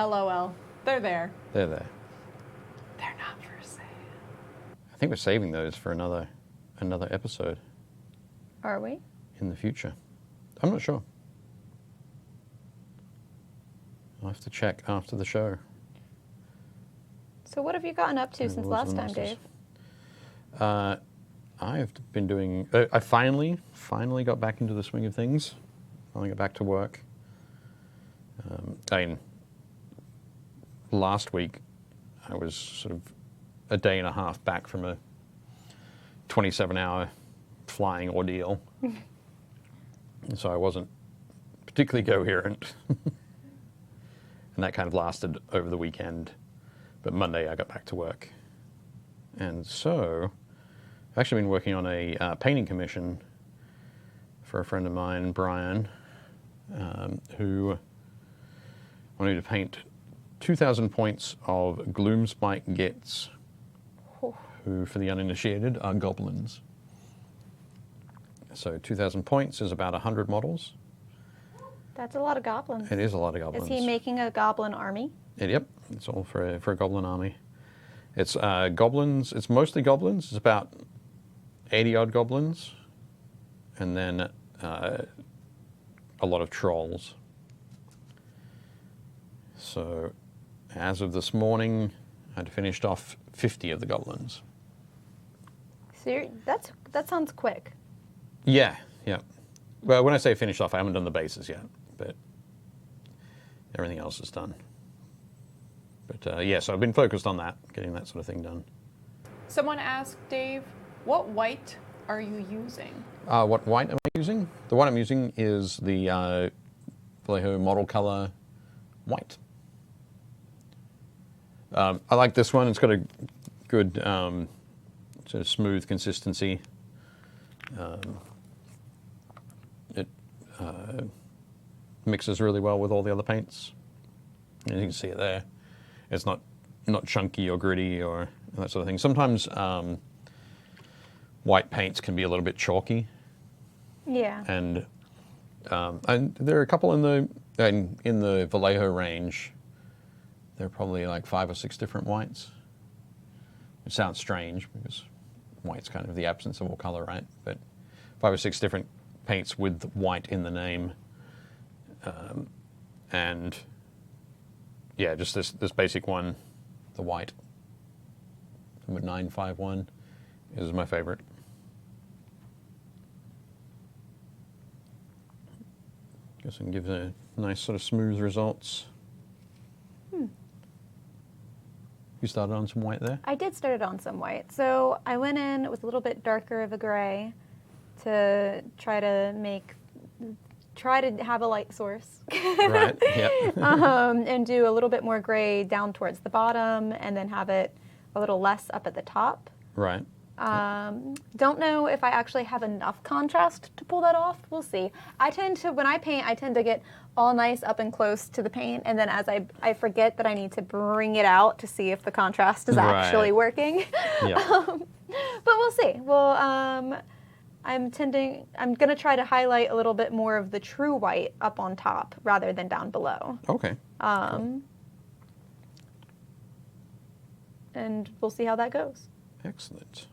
LOL. They're there. They're there. They're not for sale. I think we're saving those for another episode Are we? in the future. I'm not sure. I'll have to check after the show. So what have you gotten up to since last time, Dave? I've been doing. I finally got back into the swing of things. Finally got back to work. Last week, I was sort of a day and a half back from a 27-hour flying ordeal. And so I wasn't particularly coherent. And that kind of lasted over the weekend. But Monday I got back to work. And so I've actually been working on a painting commission for a friend of mine, Brian, who wanted to paint 2,000 points of Gloomspike Gits, who, for the uninitiated, are goblins. So 2,000 points is about 100 models. That's a lot of goblins. It is a lot of goblins. Is he making a goblin army? Yep, it's all for a goblin army. It's goblins. It's mostly goblins. It's about 80-odd goblins, and then a lot of trolls. So, as of this morning, I'd finished off 50 of the goblins. So that sounds quick. Yeah. Well, when I say finished off, I haven't done the bases yet, but everything else is done. But yeah, so I've been focused on that, getting that sort of thing done. Someone asked Dave, what white are you using? What white am I using? The white I'm using is the Vallejo model color white. I like this one. It's got a good sort of smooth consistency. It mixes really well with all the other paints. And you can see it there. It's not chunky or gritty or that sort of thing. Sometimes white paints can be a little bit chalky. Yeah. And there are a couple in the Vallejo range. There are probably like 5 or 6 different whites. It sounds strange because white's kind of the absence of all color, right? But 5 or 6 different paints with white in the name. And yeah, just this basic one, the white, number 951, is my favorite. Guess I can give a nice sort of smooth results. You started on some white there? I did start it on some white. So I went in with a little bit darker of a gray to try to have a light source. Right, yep. And do a little bit more gray down towards the bottom and then have it a little less up at the top. Right. Don't know if I actually have enough contrast to pull that off. We'll see. When I paint, I tend to get all nice up and close to the paint, and then as I forget that I need to bring it out to see if the contrast is actually working. Yeah. But we'll see. Well, I'm going to try to highlight a little bit more of the true white up on top rather than down below. Okay. Cool. And we'll see how that goes. Excellent.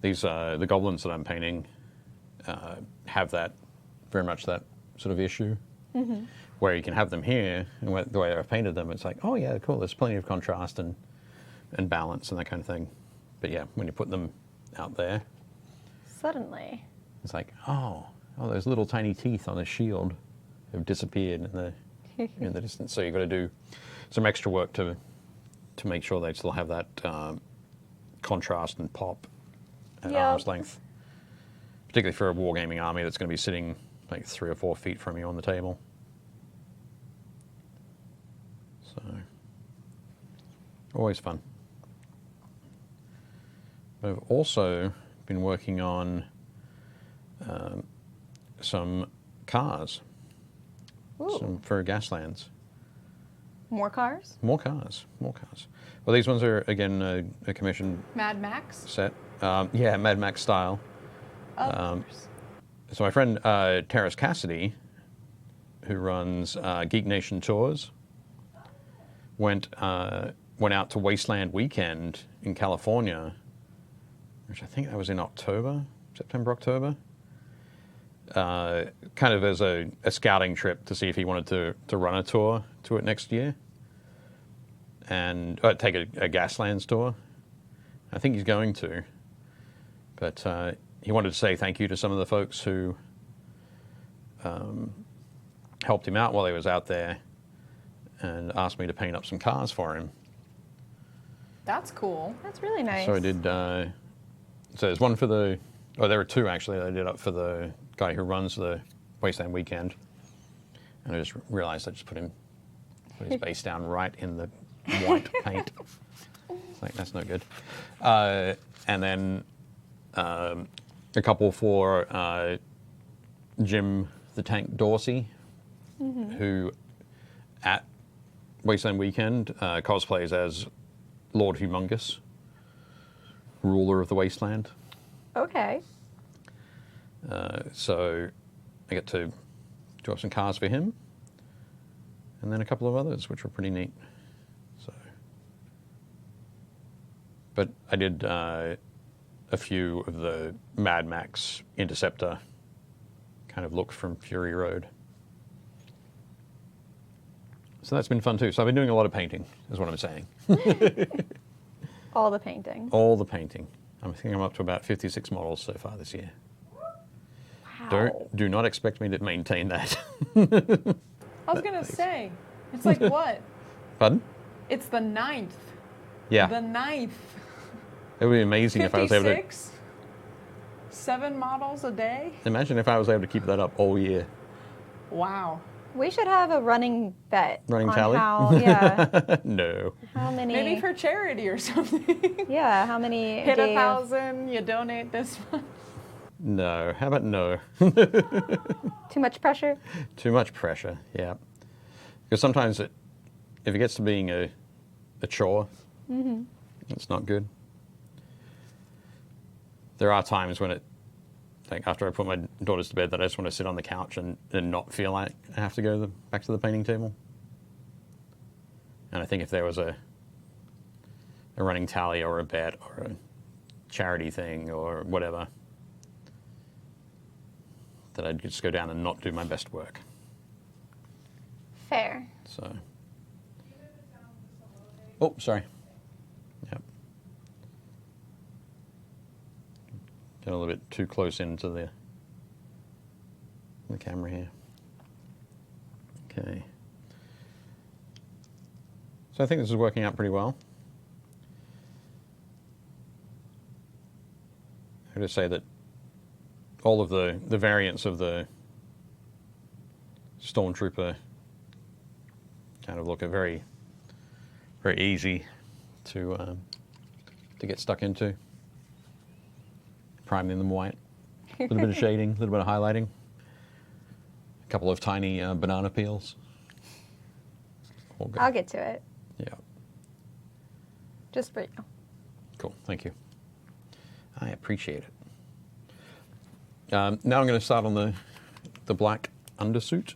These the goblins that I'm painting have very much that sort of issue, where you can have them here, and the way I've painted them, it's like, oh yeah, cool. There's plenty of contrast and balance and that kind of thing. But yeah, when you put them out there, Suddenly, it's like, oh, those little tiny teeth on the shield have disappeared in the distance. So you've got to do some extra work to make sure they still have that contrast and pop at arm's length, particularly for a wargaming army that's going to be sitting like 3 or 4 feet from you on the table. So, always fun. But I've also been working on some cars for Gaslands. more cars? More cars. Well, these ones are, again, a commission Mad Max? set. Yeah, Mad Max style. Of course. So my friend Terrace Cassidy, who runs Geek Nation Tours, went out to Wasteland Weekend in California, which I think that was in September, October. Kind of as a scouting trip to see if he wanted to run a tour to it next year and take a Gaslands tour. I think he's going to, but he wanted to say thank you to some of the folks who helped him out while he was out there and asked me to paint up some cars for him. That's cool. That's really nice. So I did, so there's one for the, oh, there are two actually that I did up for the guy who runs the Wasteland Weekend. And I just realized I just put his base down right in the white paint. It's like, that's no good. And then a couple for Jim the Tank Dorsey, who at Wasteland Weekend cosplays as Lord Humongous, ruler of the Wasteland. Okay. So I get to do up some cars for him, and then a couple of others, which were pretty neat. So, but I did a few of the Mad Max Interceptor kind of look from Fury Road. So that's been fun too. So I've been doing a lot of painting, is what I'm saying. All the painting. All the painting. I think I'm up to about 56 models so far this year. Wow. Do not expect me to maintain that. I was gonna say, it's like what? Pardon? It's the 9th. Yeah. The 9th. It would be amazing if I was able to. 56? 7 models a day? Imagine if I was able to keep that up all year. Wow. We should have a running bet. Running on tally? How, yeah. No. How many? Maybe for charity or something. Yeah. How many? Hit Dave- 1,000, you donate this much. No. How about no? Too much pressure. Too much pressure, yeah. Because sometimes if it gets to being a chore, it's not good. There are times when like after I put my daughters to bed, that I just want to sit on the couch and not feel like I have to go back to the painting table. And I think if there was a running tally or a bet or a charity thing or whatever, that I'd just go down and not do my best work. Fair. So. Oh, sorry. Yep. Get a little bit too close into the camera here. Okay. So I think this is working out pretty well. I would say that all of the variants of the Stormtrooper kind of look very, very easy to get stuck into. Priming them white, a little bit of shading, a little bit of highlighting, a couple of tiny banana peels. All good. I'll get to it. Yeah, Just for you. cool. Thank you. I appreciate it. Now I'm going to start on the black undersuit.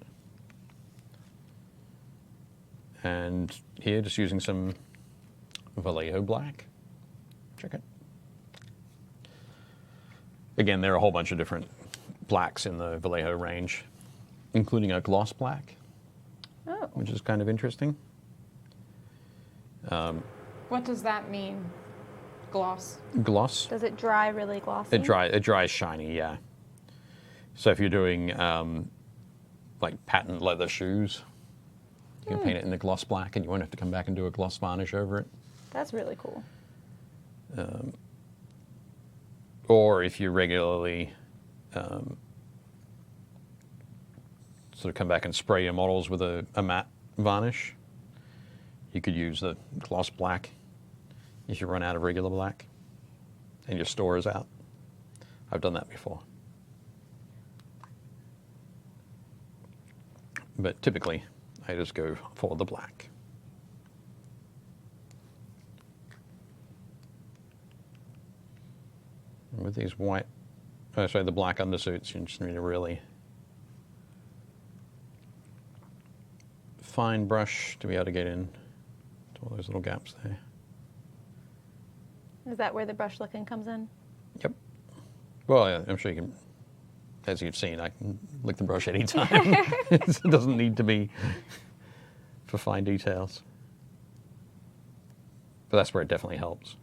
And here, just using some Vallejo black. Check it. Again, there are a whole bunch of different blacks in the Vallejo range, including a gloss black, which is kind of interesting. What does that mean? Gloss? Gloss. Does it dry really glossy? It dries shiny, yeah. So if you're doing like patent leather shoes, you can paint it in the gloss black, and you won't have to come back and do a gloss varnish over it. That's really cool. Or if you regularly sort of come back and spray your models with a matte varnish, you could use the gloss black if you run out of regular black and your store is out. I've done that before. But typically, I just go for the black. And with these the black undersuits, you just need a really fine brush to be able to get in to all those little gaps there. Is that where the brush licking comes in? Yep. Well, yeah, I'm sure you can, as you've seen, I can lick the brush anytime. It doesn't need to be for fine details. But that's where it definitely helps.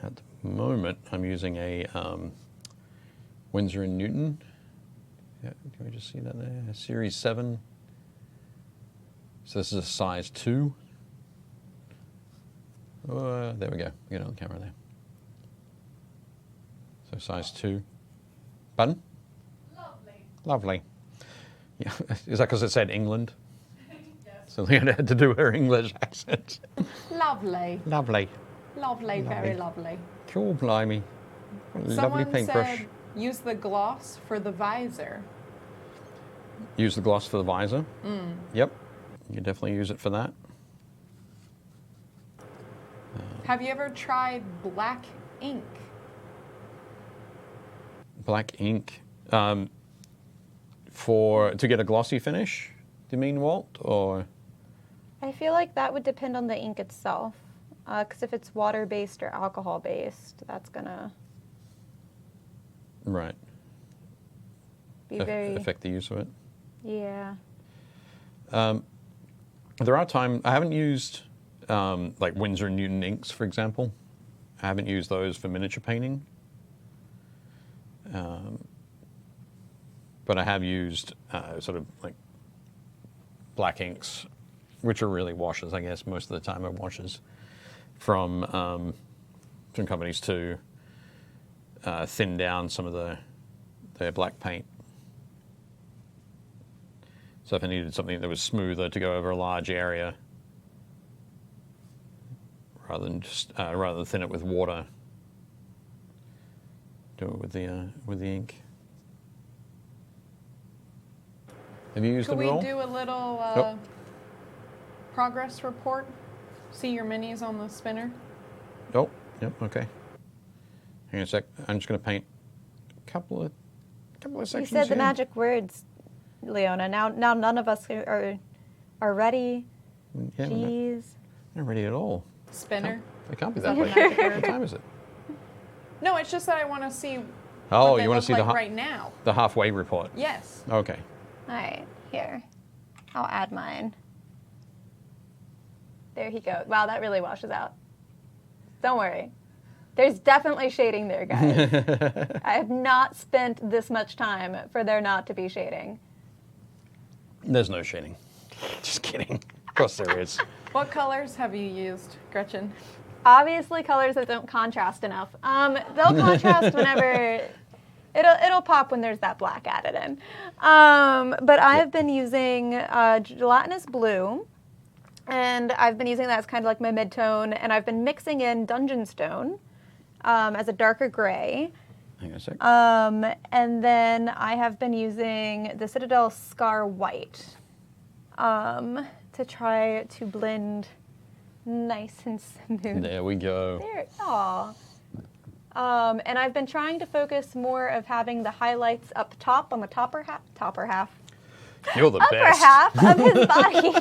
At the moment, I'm using a Winsor & Newton. Yeah, can we just see that there? A Series 7 So this is a size 2. There we go. Get it on camera there. So size 2. Pardon? Lovely. Yeah. Is that because it said England? Yes. So Leona had to do her English accent. Lovely. Lovely. Lovely, very lovely. Cool, blimey. Lovely Someone paintbrush. said use the gloss for the visor. Use the gloss for the visor. Yep. You definitely use it for that. Have you ever tried black ink? Black ink. To get a glossy finish, do you mean, Walt? Or I feel like that would depend on the ink itself. Because if it's water-based or alcohol-based, that's going to right. be very... affect the use of it? Yeah. There are times I haven't used like Winsor & Newton inks, for example. I haven't used those for miniature painting. But I have used sort of like black inks, which are really washes, I guess. Most of the time are washes from companies to thin down some of their black paint. So if I needed something that was smoother to go over a large area, rather than thin it with water, do it with the ink. Have you used Could them we at all? do a little Nope. progress report? See your minis on the spinner? Oh, yep, okay. Hang on a sec. I'm just going to paint a couple of sections. You said the here. magic words, Leona. Now none of us are ready. Yeah, we're Jeez. not ready at all. Spinner? It can't be that Is late. that the magic What word? time is it? No, it's just that I want to see Oh, what they you want look to see like the right now. the halfway report? Yes. Okay. All right, here. I'll add mine. There he goes. Wow, that really washes out. Don't worry. There's definitely shading there, guys. I have not spent this much time for there not to be shading. There's no shading. Just kidding. Of course there is. What colors have you used, Gretchen? Obviously, colors that don't contrast enough. They'll contrast whenever it'll pop when there's that black added in. But I've been using gelatinous blue, and I've been using that as kind of like my mid-tone, and I've been mixing in Dungeon Stone as a darker gray. Hang on a sec. And then I have been using the Citadel Scar White to try to blend nice and smooth. There we go. There, aw. And I've been trying to focus more of having the highlights up top on the topper half, You're the upper best. half of his body,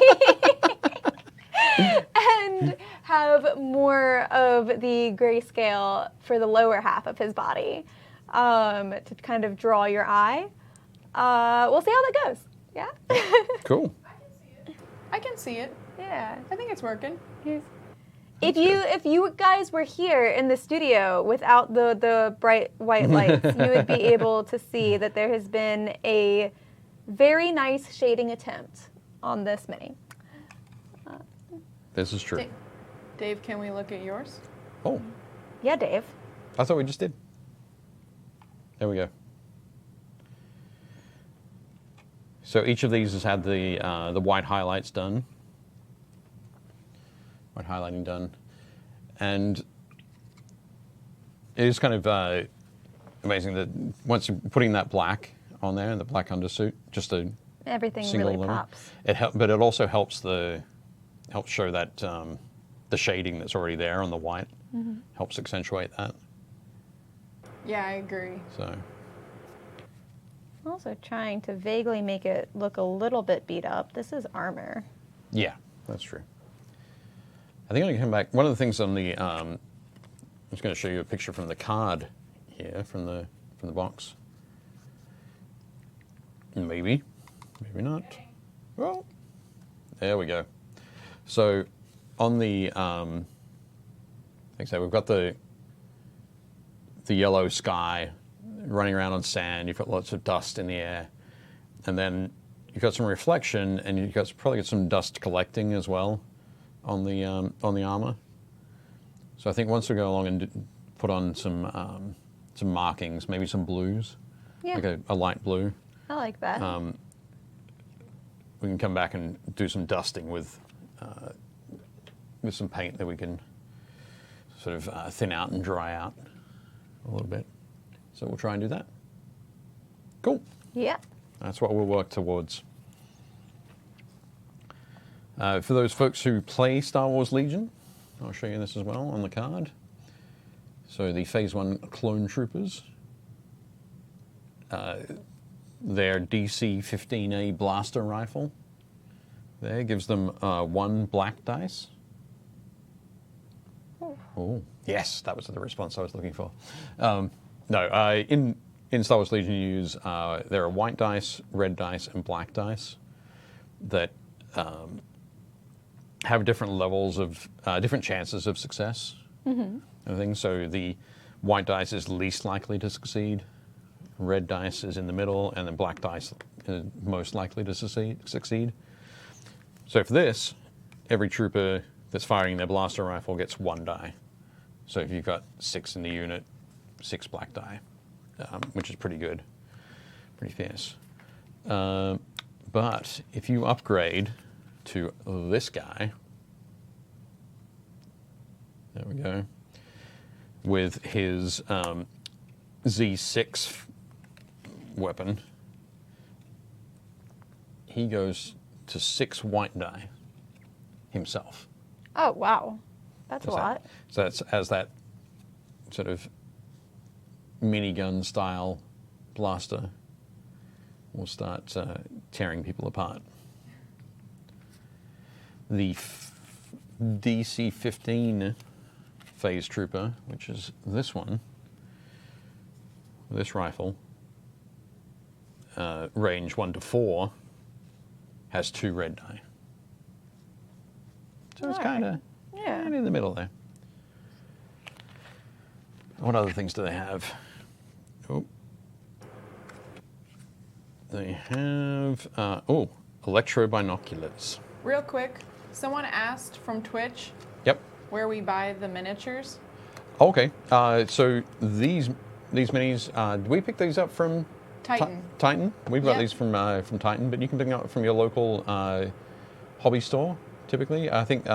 and have more of the grayscale for the lower half of his body to kind of draw your eye. We'll see how that goes. Yeah. Cool. I can see it. Yeah. I think it's working. If you guys were here in the studio without the bright white lights, you would be able to see that there has been a very nice shading attempt on this mini. This is true. Dave, can we look at yours? Oh, Yeah, Dave. I thought we just did. There we go. So each of these has had the white highlights done. White highlighting done. And it is kind of amazing that once you're putting that black on there, the black undersuit, just a Everything single really little, pops. but it also helps show that the shading that's already there on the white, helps accentuate that. Yeah, I agree. So Also trying to vaguely make it look a little bit beat up. This is armor. yeah, that's true. I think I'm going to come back. One of the things on the, I'm just going to show you a picture from the card here, from the box. Maybe, maybe not. Well, there we go. So on the, like I say, we've got the yellow sky running around on sand. You've got lots of dust in the air. And then you've got some reflection, and you've probably got some dust collecting as well on the armor. So I think once we go along and put on some markings, maybe some blues, like a light blue. I like that. We can come back and do some dusting with some paint that we can sort of thin out and dry out a little bit. So we'll try and do that. Cool. Yeah. That's what we'll work towards. For those folks who play Star Wars Legion, I'll show you this as well on the card. So the Phase 1 Clone Troopers. Their DC-15A blaster rifle there gives them 1 black dice. Oh, yes, that was the response I was looking for. In Star Wars Legion, you use there are white dice, red dice, and black dice that have different levels of different chances of success. I think so. The white dice is least likely to succeed. Red dice is in the middle, and then black dice is most likely to succeed. So for this, every trooper that's firing their blaster rifle gets 1 die. So if you've got 6 in the unit, 6 black die, which is pretty good, pretty fierce. But if you upgrade to this guy, there we go, with his Z6 weapon, he goes to 6 white die himself. Oh, wow. That's a lot. So that's as that sort of minigun style blaster will start tearing people apart. The DC-15 Phase Trooper, which is this one, this rifle, range 1 to 4, has 2 red die. So it's kind of in the middle there. What other things do they have? Oh, they have electro binoculars. Real quick, someone asked from Twitch. Yep. Where we buy the miniatures. Okay. So these minis, do we pick these up from Titan. Titan. We've got Yep. these from Titan, but you can pick them up from your local hobby store. Typically, I think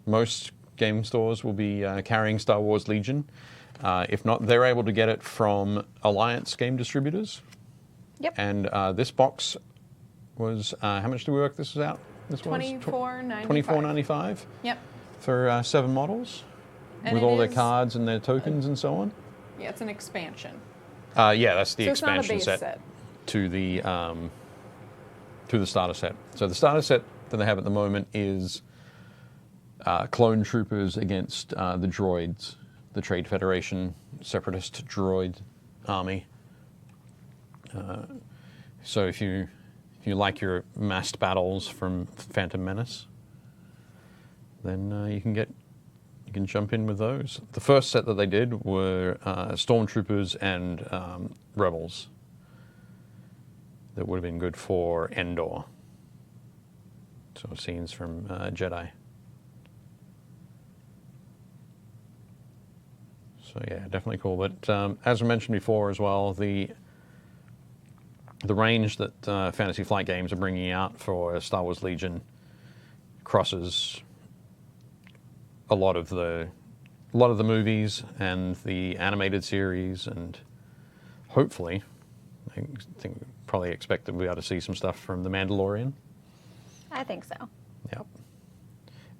most game stores will be carrying Star Wars Legion. If not, they're able to get it from Alliance game distributors. Yep. And this box was how much do we work this was out? This was $24.95. $24.95. Yep. For 7 models, And with it all their is cards and their tokens and so on. Yeah, it's an expansion. Yeah, that's the So it's not a expansion base set to the starter set. So the starter set that they have at the moment is clone troopers against the droids, the Trade Federation separatist droid army. So if you like your massed battles from Phantom Menace, then you can jump in with those. The first set that they did were stormtroopers and rebels. That would have been good for Endor. So scenes from Jedi. So yeah, definitely cool. But as I mentioned before as well, the range that Fantasy Flight Games are bringing out for Star Wars Legion crosses a lot of the movies and the animated series, and hopefully, I think we probably expect that we'll be able to see some stuff from the Mandalorian. I think so. Yep.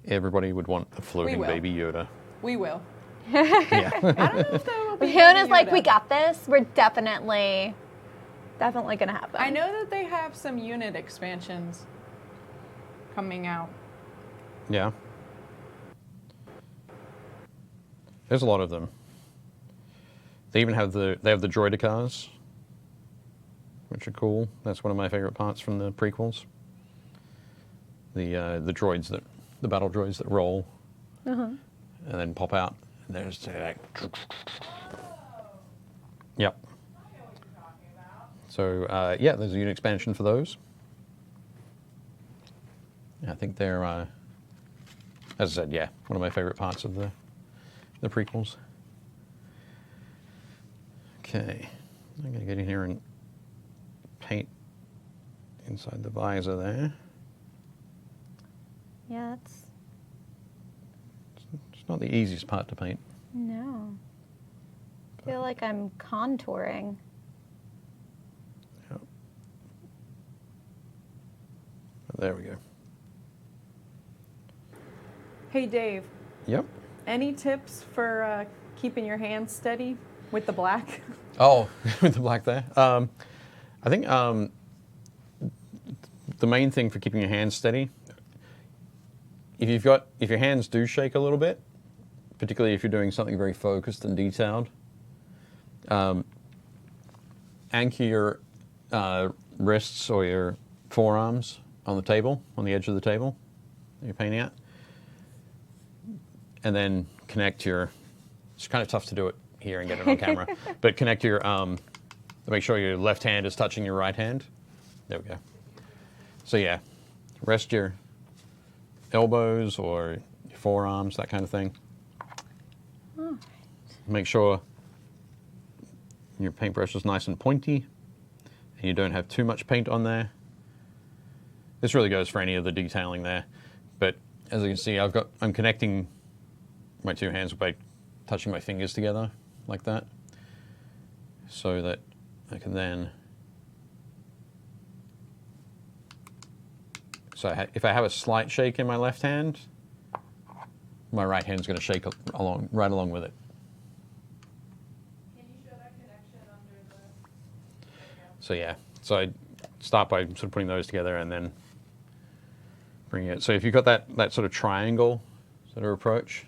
Everybody would want a floating will. baby Yoda. We will. Yeah. I don't know if there will be. Fiona's Baby like, Yoda. we got this. We're definitely gonna have them. I know that they have some unit expansions coming out. Yeah. There's a lot of them. They even have the droidicars, which are cool. That's one of my favorite parts from the prequels. The droids the battle droids that roll and then pop out. And there's like, yep. So yeah, there's a unit expansion for those. I think they're, as I said, yeah, one of my favorite parts of the prequels. Okay, I'm going to get in here and paint inside the visor there. Yeah, It's not the easiest part to paint. no. I feel like I'm contouring. Yep. There we go. Hey, Dave, Yep. any tips for keeping your hands steady with the black? Oh, with the black there. I think the main thing for keeping your hands steady, if your hands do shake a little bit, particularly if you're doing something very focused and detailed, anchor your wrists or your forearms on the table, on the edge of the table that you're painting at, and then connect your. It's kind of tough to do it here and get it on camera, but connect your. Make sure your left hand is touching your right hand. There we go. So yeah, rest your elbows or your forearms, that kind of thing. All right. Make sure your paintbrush is nice and pointy and you don't have too much paint on there. This really goes for any of the detailing there. But as you can see, I'm connecting my two hands by touching my fingers together like that, so that I can then. So if I have a slight shake in my left hand, my right hand's going to shake right along with it. Can you show that connection under the... So yeah, so I start by sort of putting those together and then bringing it. So if you've got that sort of triangle sort of approach,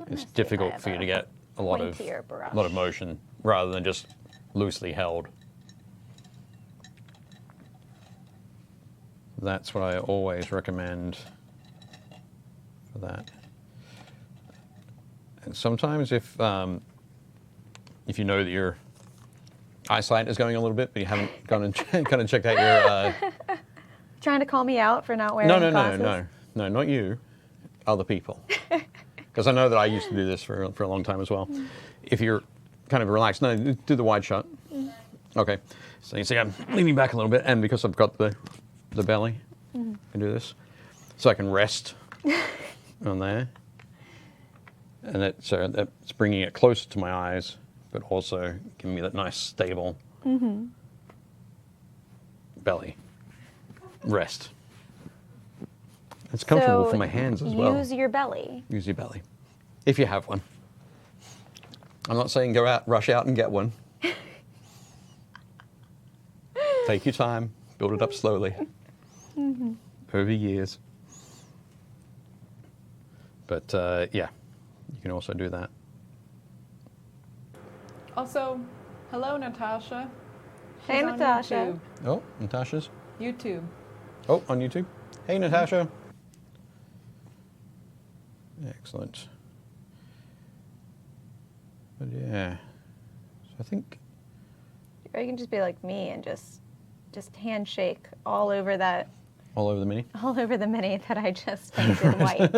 it's difficult for you to get a lot of motion rather than just loosely held. That's what I always recommend for that. And sometimes if you know that your eyesight is going a little bit, but you haven't gone and kind of checked out your. Trying to call me out for not wearing glasses? No, not you. Other people. Because I know that I used to do this for a long time as well. If you're kind of relaxed, no, do the wide shot. Okay. So you see I'm leaning back a little bit, and because I've got the belly, I can do this. So I can rest on there. And that's bringing it closer to my eyes, but also giving me that nice, stable belly rest. It's comfortable for my hands as well. Use your belly. Use your belly. If you have one. I'm not saying go out, rush out and get one. Take your time, build it up slowly. Over years. But yeah, you can also do that. Also, hello, Natasha. Hey, She's on Natasha. Oh, Natasha's? YouTube. Oh, on YouTube. Hey, Natasha. Excellent. But yeah, so I think. Or you can just be like me and just handshake all over that. All over the mini? All over the mini that I just painted white.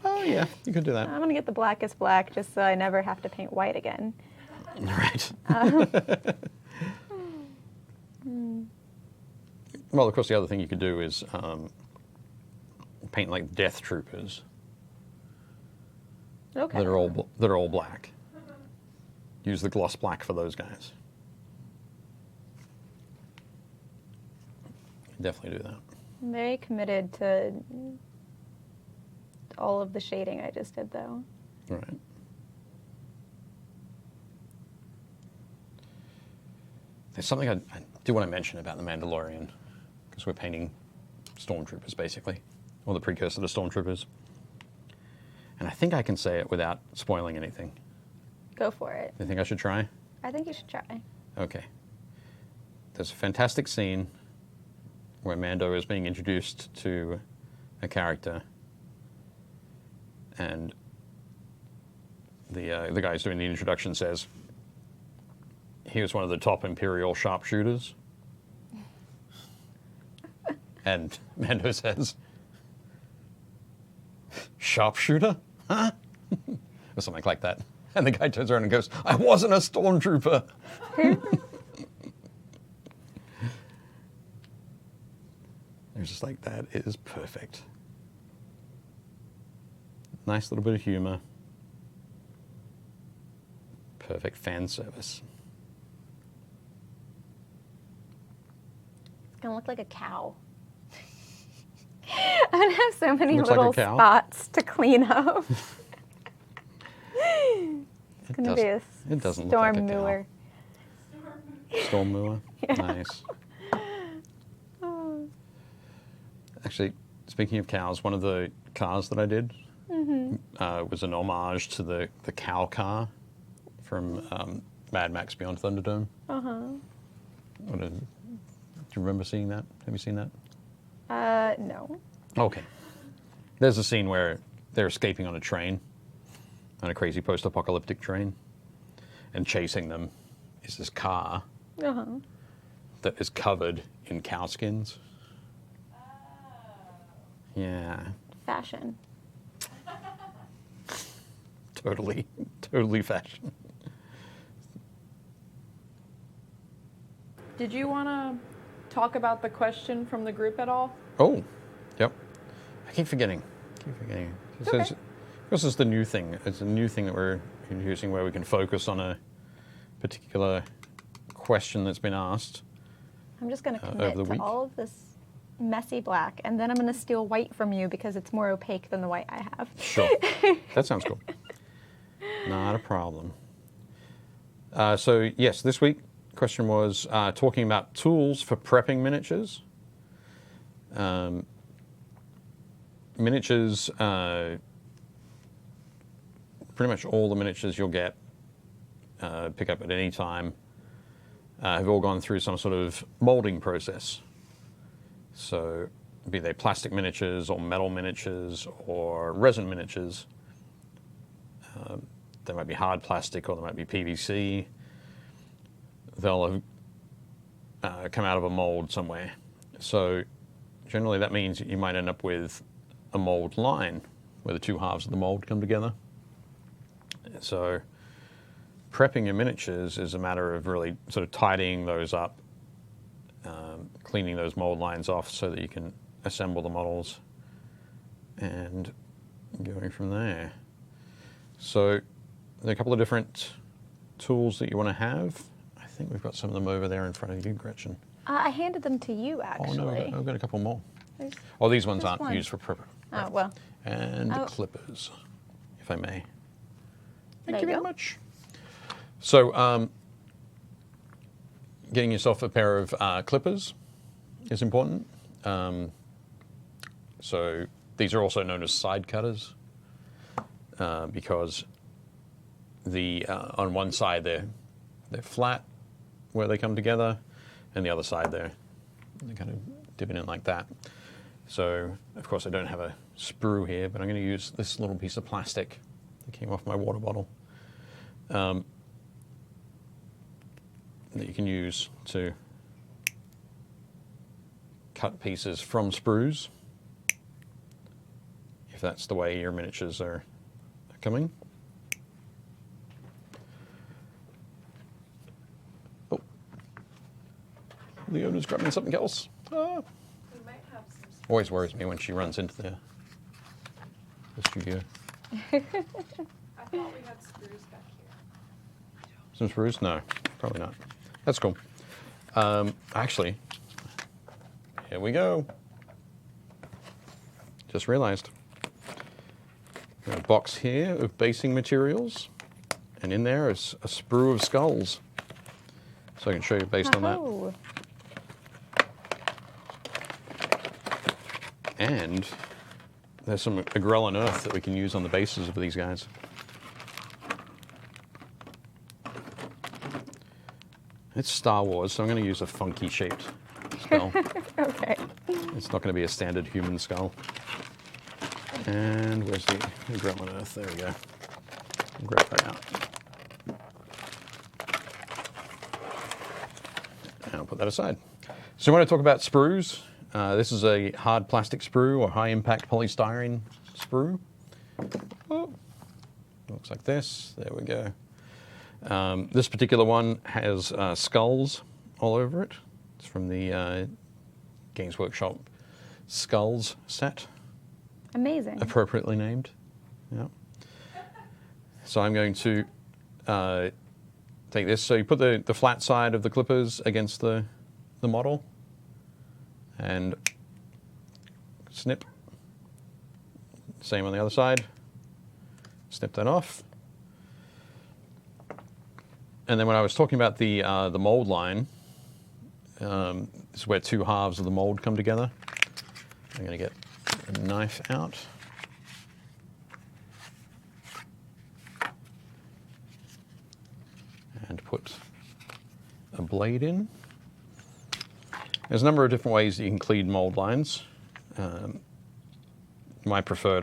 Oh yeah, you could do that. I'm gonna get the blackest black just so I never have to paint white again. Right. Well, of course, the other thing you could do is paint like death troopers. Okay. That are all black. Use the gloss black for those guys. Definitely do that. I'm very committed to all of the shading I just did, though. All right. There's something I do want to mention about the Mandalorian, because we're painting stormtroopers, basically, or the precursor to stormtroopers. And I think I can say it without spoiling anything. Go for it. You think I should try? I think you should try. Okay. There's a fantastic scene where Mando is being introduced to a character, and the guy who's doing the introduction says, he was one of the top Imperial sharpshooters. And Mando says, "Sharpshooter? Huh?" Or something like that. And the guy turns around and goes, "I wasn't a stormtrooper." It's just like, that is perfect. Nice little bit of humor. Perfect fan service. It's gonna look like a cow. I'm gonna have so many Looks like a little cow. spots to clean up. It's gonna be a It doesn't look like a storm cow. mower. Storm mower? Yeah. Nice. Actually, speaking of cows, one of the cars that I did was an homage to the cow car from Mad Max Beyond Thunderdome. Do you remember seeing that? Have you seen that? No. Okay. There's a scene where they're escaping on a train, on a crazy post-apocalyptic train, and chasing them is this car that is covered in cow skins. Yeah. Fashion. Totally fashion. Did you want to talk about the question from the group at all? Oh, yep. I keep forgetting. Okay. This is the new thing. It's a new thing that we're introducing where we can focus on a particular question that's been asked. I'm just gonna Over commit the to week? all of this messy black, and then I'm gonna steal white from you because it's more opaque than the white I have. Sure. That sounds cool. Not a problem. So, yes, this week, question was talking about tools for prepping miniatures. Miniatures, pretty much all the miniatures you'll get, pick up at any time, have all gone through some sort of molding process. So, be they plastic miniatures or metal miniatures or resin miniatures. They might be hard plastic or they might be PVC. They'll have come out of a mold somewhere. So generally that means you might end up with a mold line where the two halves of the mold come together. So prepping your miniatures is a matter of really sort of tidying those up, cleaning those mold lines off so that you can assemble the models and going from there. So there are a couple of different tools that you want to have. I think we've got some of them over there in front of you, Gretchen. I handed them to you, Oh actually. no, I've got a couple more. There's Oh, these ones this aren't one. used for prepper. Oh, well. And Oh. clippers, if I may. There Thank you you very go. much. So, getting yourself a pair of clippers is important. So these are also known as side cutters because on one side they're flat where they come together, and the other side they're kind of dipping in like that. So of course I don't have a sprue here, but I'm going to use this little piece of plastic that came off my water bottle that you can use to cut pieces from sprues if that's the way your miniatures are coming. Oh, Leona's grabbing something else. Ah. We might have some. Always worries me when she runs into the studio. I thought we had screws back here. Some sprues? No, probably not. That's cool. Actually, here we go. Just realized. Got a box here of basing materials, and in there is a sprue of skulls. So I can show you based on that. Oh. And there's some Agrellan earth that we can use on the bases of these guys. It's Star Wars, so I'm going to use a funky shaped skull. Okay. It's not going to be a standard human skull. And where's the Agrellan earth? There we go. I'll grab that out. And I'll put that aside. So when I talk about sprues, This is a hard plastic sprue or high impact polystyrene sprue. Oh, looks like this. There we go. This particular one has skulls all over it. It's from the Games Workshop Skulls set. Amazing. Appropriately named. Yeah. So I'm going to take this. So you put the flat side of the clippers against the model and snip. Same on the other side. Snip that off. And then when I was talking about the mold line, this is where two halves of the mold come together. I'm going to get a knife out. And put a blade in. There's a number of different ways that you can clean mold lines. My preferred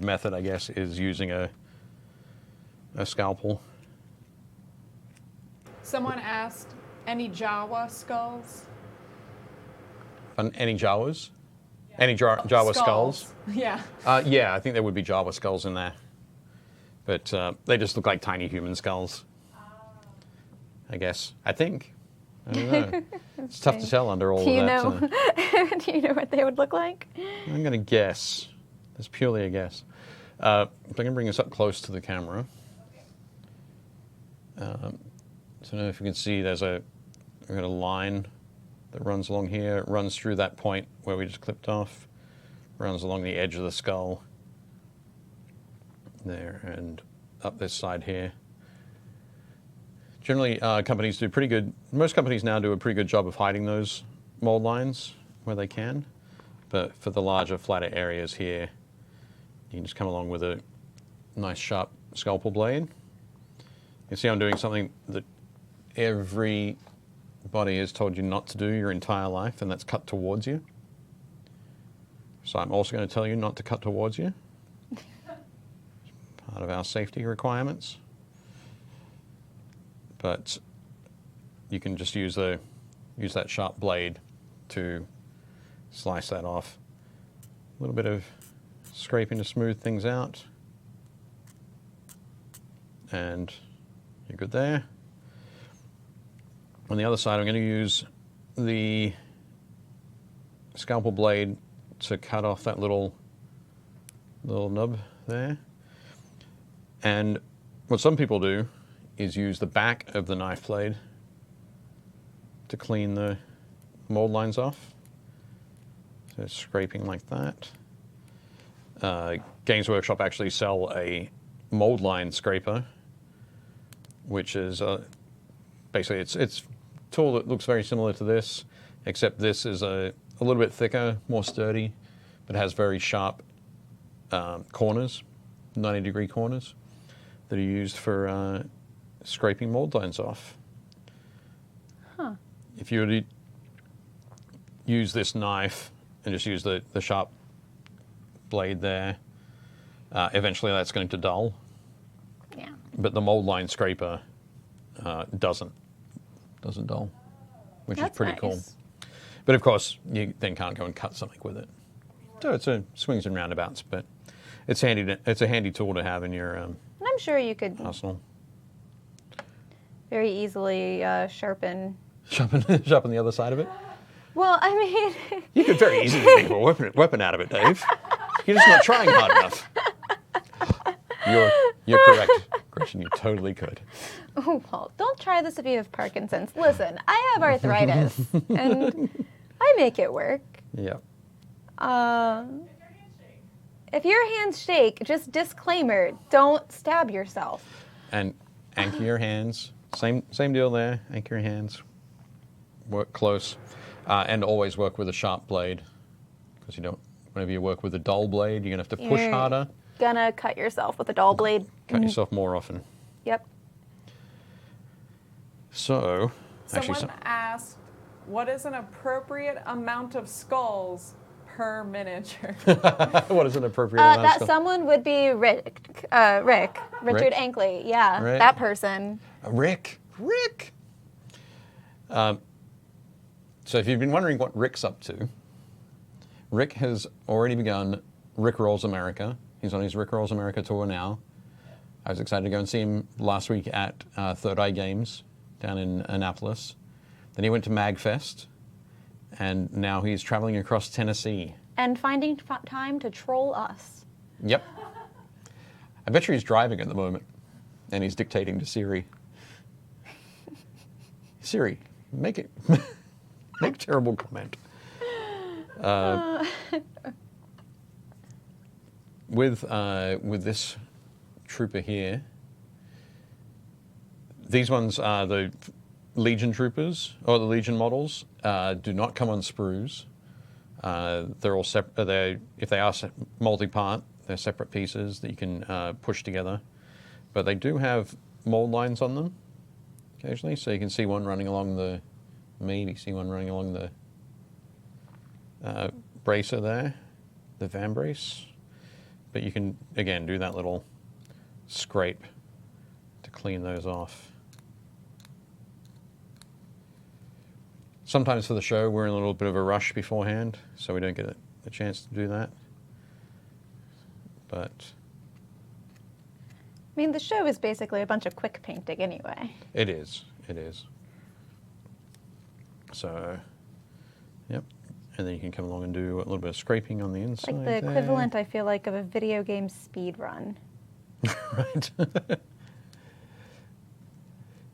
method, I guess, is using a scalpel. Someone asked, any Jawa skulls? Any Jawas? Any Jawa skulls? Yeah. Yeah, I think there would be Jawa skulls in there. But they just look like tiny human skulls. I guess. I think. I don't know. It's tough to tell under all of that. Do you know what they would look like? I'm going to guess. That's purely a guess. If I can bring this up close to the camera. So I don't know if you can see I've got a line that runs along here. It runs through that point where we just clipped off. Runs along the edge of the skull. There and up this side here. Generally, companies do pretty good. Most companies now do a pretty good job of hiding those mold lines where they can. But for the larger, flatter areas here, you can just come along with a nice, sharp scalpel blade. You see I'm doing something that everybody has told you not to do your entire life, and that's cut towards you. So I'm also going to tell you not to cut towards you. Part of our safety requirements. But you can just use that sharp blade to slice that off. A little bit of scraping to smooth things out. And you're good there. On the other side, I'm going to use the scalpel blade to cut off that little nub there. And what some people do is use the back of the knife blade to clean the mold lines off. So scraping like that. Games Workshop actually sell a mold line scraper, which is basically it's a tool that looks very similar to this, except this is a little bit thicker, more sturdy, but has very sharp corners, 90-degree corners that are used for scraping mold lines off. Huh. If you were to use this knife and just use the sharp blade there, eventually that's going to dull. Yeah. But the mold line scraper doesn't dull, which That's is pretty nice. cool. But of course, you then can't go and cut something with it. So it's a swings and roundabouts, but it's handy. It's a handy tool to have in your And I'm sure you could arsenal. very easily sharpen. Sharpen the other side of it. Well, I mean, You could very easily make a weapon out of it, Dave. You're just not trying hard enough. You're correct, Gretchen. You totally could. oh, well, don't try this if you have Parkinson's. Listen, I have arthritis, and I make it work. Yeah. If your hands shake, just disclaimer: don't stab yourself. And anchor your hands. Same deal there. Anchor your hands. Work close, and always work with a sharp blade, because you don't. Whenever you work with a dull blade, you're gonna have to push You're harder. Gonna cut yourself with a dull blade. Cut yourself more often. Yep. So, Someone asked, what is an appropriate amount of skulls per miniature? what is an appropriate amount of That skull? someone would be Richard Rick? Ankley. Yeah, Rick? that person. Rick. So if you've been wondering what Rick's up to, Rick has already begun Rick Rolls America. He's on his Rick Rolls America tour now. I was excited to go and see him last week at Third Eye Games down in Annapolis. Then he went to MagFest, and now he's traveling across Tennessee. And finding time to troll us. Yep. I bet you he's driving at the moment, and he's dictating to Siri. Siri, make it make a terrible comment. With this trooper here, these ones are the Legion troopers, or the Legion models, do not come on sprues. They're all separate. If they are multi-part, they're separate pieces that you can push together. But they do have mold lines on them occasionally, so you can see one running along the, maybe see one running along the bracer there, the van brace. But you can, again, do that little scrape to clean those off. Sometimes for the show, we're in a little bit of a rush beforehand, so we don't get a chance to do that. But I mean, the show is basically a bunch of quick painting anyway. it is. So, yep. And then you can come along and do a little bit of scraping on the inside. Like the equivalent, I feel like, of a video game speed run. Right.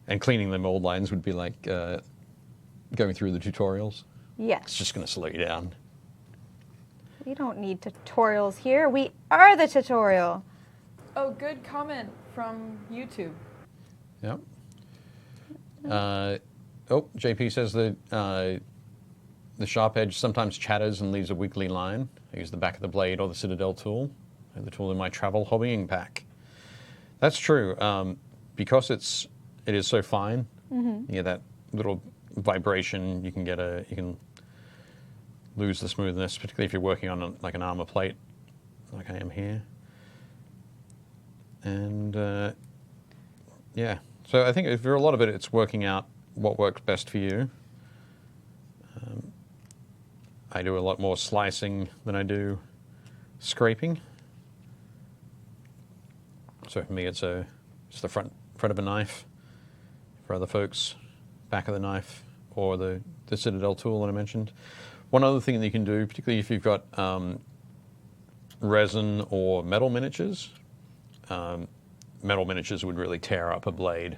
And cleaning the mold lines would be like going through the tutorials. Yes. It's just going to slow you down. We don't need tutorials here. We are the tutorial. Oh, good comment from YouTube. Yep. JP says that the sharp edge sometimes chatters and leaves a wiggly line. I use the back of the blade or the Citadel tool. I have the tool in my travel hobbying pack. That's true. Because it is so fine. You get that little vibration. You can lose the smoothness, particularly if you're working on like an armor plate, like I am here. And yeah, so I think for a lot of it, it's working out what works best for you. I do a lot more slicing than I do scraping. So for me, it's the front of a knife. For other folks, back of the knife, or the Citadel tool that I mentioned. One other thing that you can do, particularly if you've got resin or metal miniatures, metal miniatures would really tear up a blade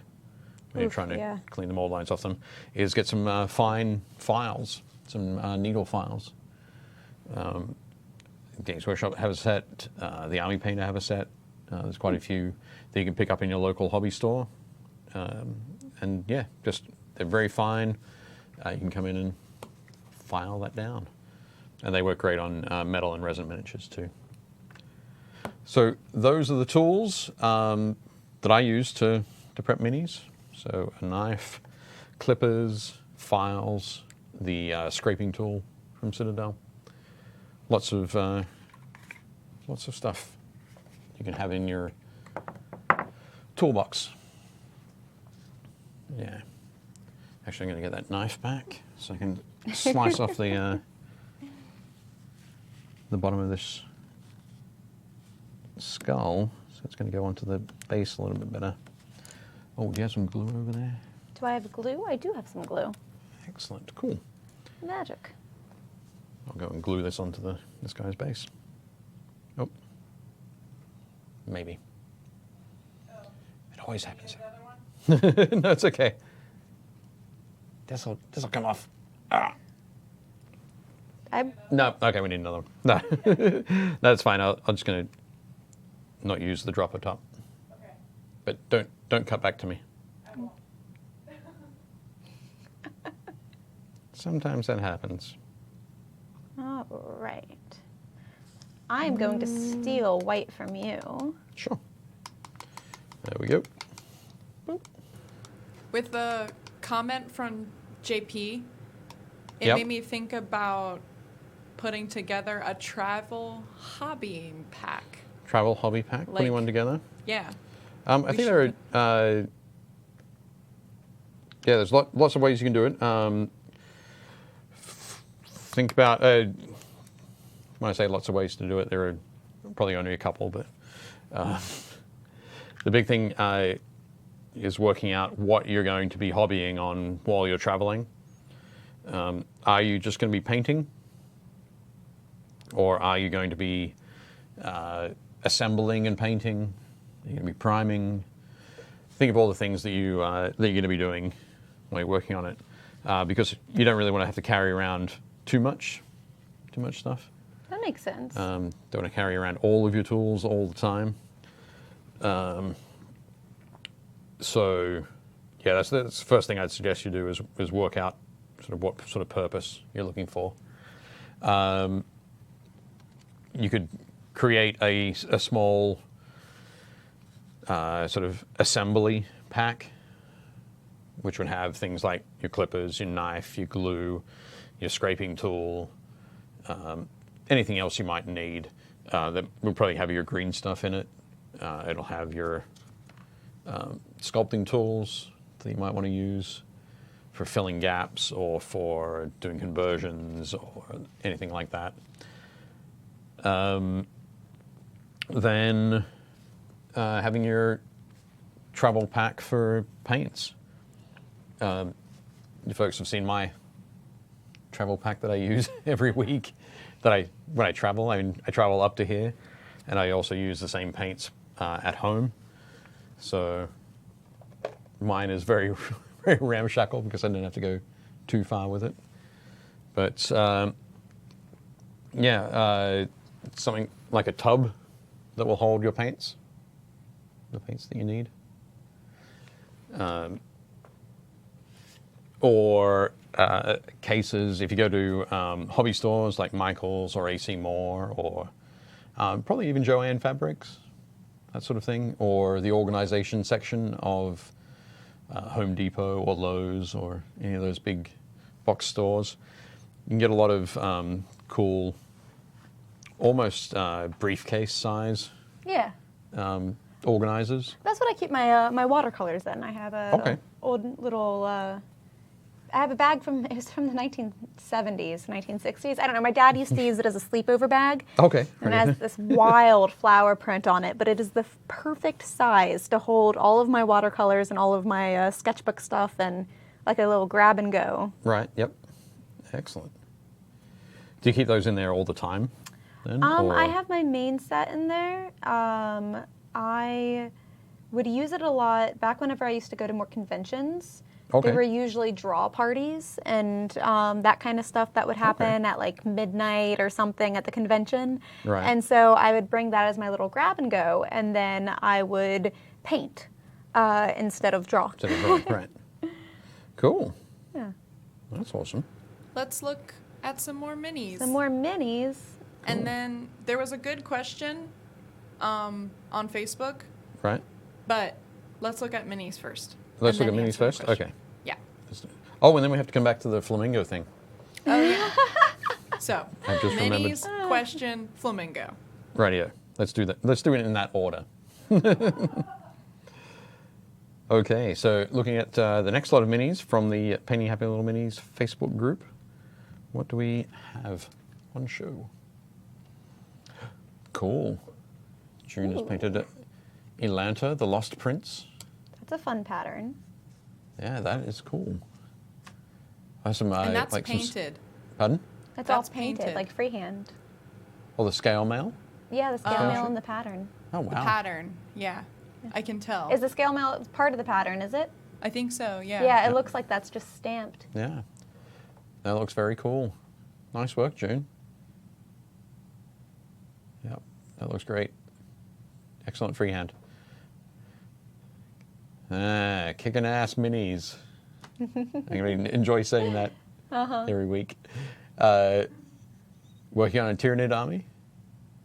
when you're trying to clean the mold lines off them, is get some fine files, some needle files. Games Workshop have a set, the Army Painter have a set. There's quite a few that you can pick up in your local hobby store. And yeah, they're very fine. You can come in and file that down. And they work great on metal and resin miniatures too. So those are the tools that I use to prep minis. So a knife, clippers, files, the scraping tool from Citadel. Lots of stuff you can have in your toolbox. Yeah. Actually, I'm going to get that knife back so I can slice off the bottom of this skull. So it's going to go onto the base a little bit better. Oh, do you have some glue over there? Do I have glue? I do have some glue. Excellent. Cool. Magic. I'll go and glue this onto this guy's base. Oh. Maybe. Oh. It always happens. Another one? No, it's okay. This'll come off. Ah. No, okay, we need another one. No, that's fine. I'm just going to not use the dropper top. Okay. But don't cut back to me. I won't. Sometimes that happens. All right. I'm going to steal white from you. Sure. There we go. Boop. With the comment from JP, it Yep. made me think about putting together a travel hobbying pack. Travel hobby pack, putting Like- one together. Yeah. I think there are, there's lots of ways you can do it. think about, when I say lots of ways to do it, there are probably only a couple, but the big thing is working out what you're going to be hobbying on while you're traveling. Are you just going to be painting? Or are you going to be assembling and painting? Are you going to be priming? Think of all the things that you're going to be doing while you're working on it, because you don't really want to have to carry around too much stuff. That makes sense. Don't want to carry around all of your tools all the time. So, yeah, that's the first thing I'd suggest you do is work out sort of what sort of purpose you're looking for. You could create a small sort of assembly pack, which would have things like your clippers, your knife, your glue, your scraping tool, anything else you might need. That will probably have your green stuff in it. It'll have your sculpting tools that you might want to use for filling gaps or for doing conversions or anything like that. Then having your travel pack for paints. You folks have seen my travel pack that I use every week. When I travel, I travel up to here, and I also use the same paints at home. So mine is very, very ramshackle because I don't have to go too far with it. But something like a tub that will hold your paints, the paints that you need. Or cases, if you go to hobby stores like Michael's or AC Moore or probably even Joann Fabrics, that sort of thing, or the organization section of Home Depot or Lowe's or any of those big box stores, you can get a lot of cool, almost briefcase size organizers. That's what I keep my watercolors in. I have a old little. I have a bag it was from the 1970s, 1960s. I don't know. My dad used to use it as a sleepover bag. Okay. And it has this wild flower print on it, but it is the perfect size to hold all of my watercolors and all of my sketchbook stuff and like a little grab and go. Right. Yep. Excellent. Do you keep those in there all the time then? I have my main set in there. I would use it a lot back whenever I used to go to more conventions. Okay. They were usually draw parties and that kind of stuff that would happen at like midnight or something at the convention. Right. And so I would bring that as my little grab and go, and then I would paint instead of draw. Right. Cool. Yeah. That's awesome. Let's look at some more minis. Some more minis. And then there was a good question on Facebook. Right. But let's look at minis first. Let's and look at then minis answer the first? question. Okay. Yeah. Oh, and then we have to come back to the flamingo thing. Oh, yeah. So, I just remembered. minis, question, flamingo. Rightio. Let's do that. Let's do it in that order. Okay, so looking at the next lot of minis from the Painting Happy Little Minis Facebook group, what do we have on show? Cool. June has painted Elanta, the Lost Prince. That's a fun pattern. Yeah, that is cool. Some, And that's like painted. Pardon? That's all That's painted, painted. like freehand. Oh, the scale mail? Yeah, the scale mail and the pattern. Oh, wow. The pattern, yeah. I can tell. Is the scale mail part of the pattern, is it? I think so, yeah. Yeah, it looks like that's just stamped. Yeah. That looks very cool. Nice work, June. Yep, that looks great. Excellent freehand. Kicking ass minis. I enjoy saying that every week. Working on a Tyranid army.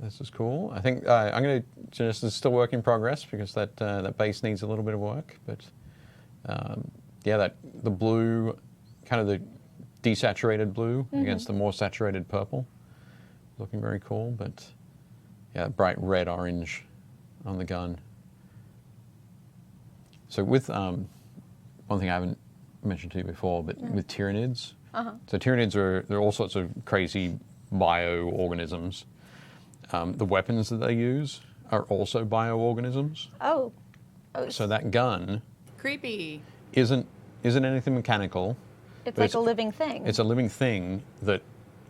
This is cool. I think I'm going to just, it's still work in progress because that base needs a little bit of work. But yeah, the blue, kind of the desaturated blue against the more saturated purple, looking very cool. But yeah, bright red orange on the gun. So with one thing I haven't mentioned to you before, but with Tyranids, So Tyranids they're all sorts of crazy bioorganisms. The weapons that they use are also bioorganisms. Oh. So that gun Creepy. isn't anything mechanical. It's but like a living thing. It's a living thing that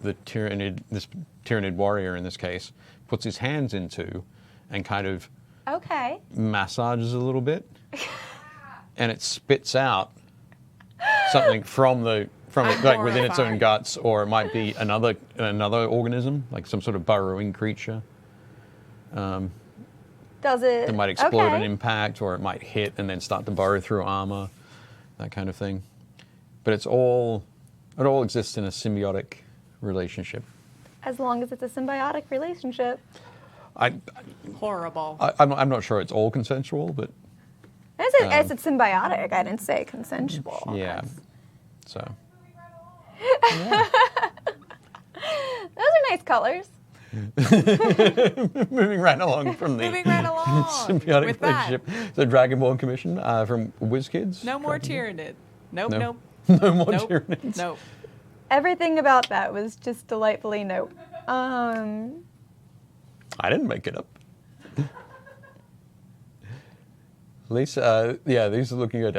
this Tyranid warrior in this case puts his hands into and kind of Okay. massages a little bit, and it spits out something from it, like within its own horrified. guts, or it might be another organism, like some sort of burrowing creature. Does it? It might explode on okay. impact, or it might hit and then start to burrow through armor, that kind of thing. But it all exists in a symbiotic relationship. As long as it's a symbiotic relationship. Horrible. I'm not sure it's all consensual, but As it's symbiotic, I didn't say consensual. yeah. That's- So Those are nice colors. moving right along from the Moving right along symbiotic with that. relationship, the Dragonborn Commission from WizKids. No more Tyranid. Nope, No. nope. No more Nope. Tyranids. Nope. Everything about that was just delightfully nope. I didn't make it up. Lisa, yeah, these are looking good.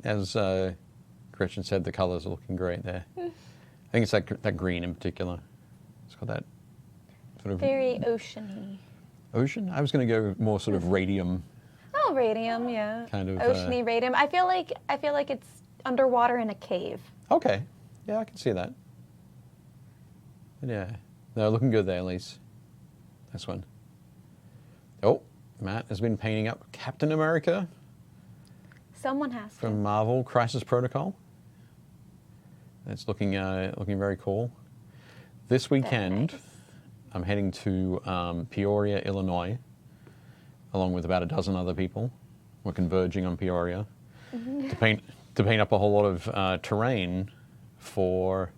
As Gretchen said, the colors are looking great there. I think it's that green in particular. It's got that sort of Very oceany. ocean. I was going to go more sort of radium. Oh, radium, yeah. Kind of, oceany radium. I feel like it's underwater in a cave. Okay, yeah, I can see that. But yeah, no, looking good there, Elise. Nice one. Oh, Matt has been painting up Captain America Someone has to. from Marvel Crisis Protocol. It's looking very cool. This weekend, nice. I'm heading to Peoria, Illinois, along with about a dozen other people. We're converging on Peoria to paint up a whole lot of terrain for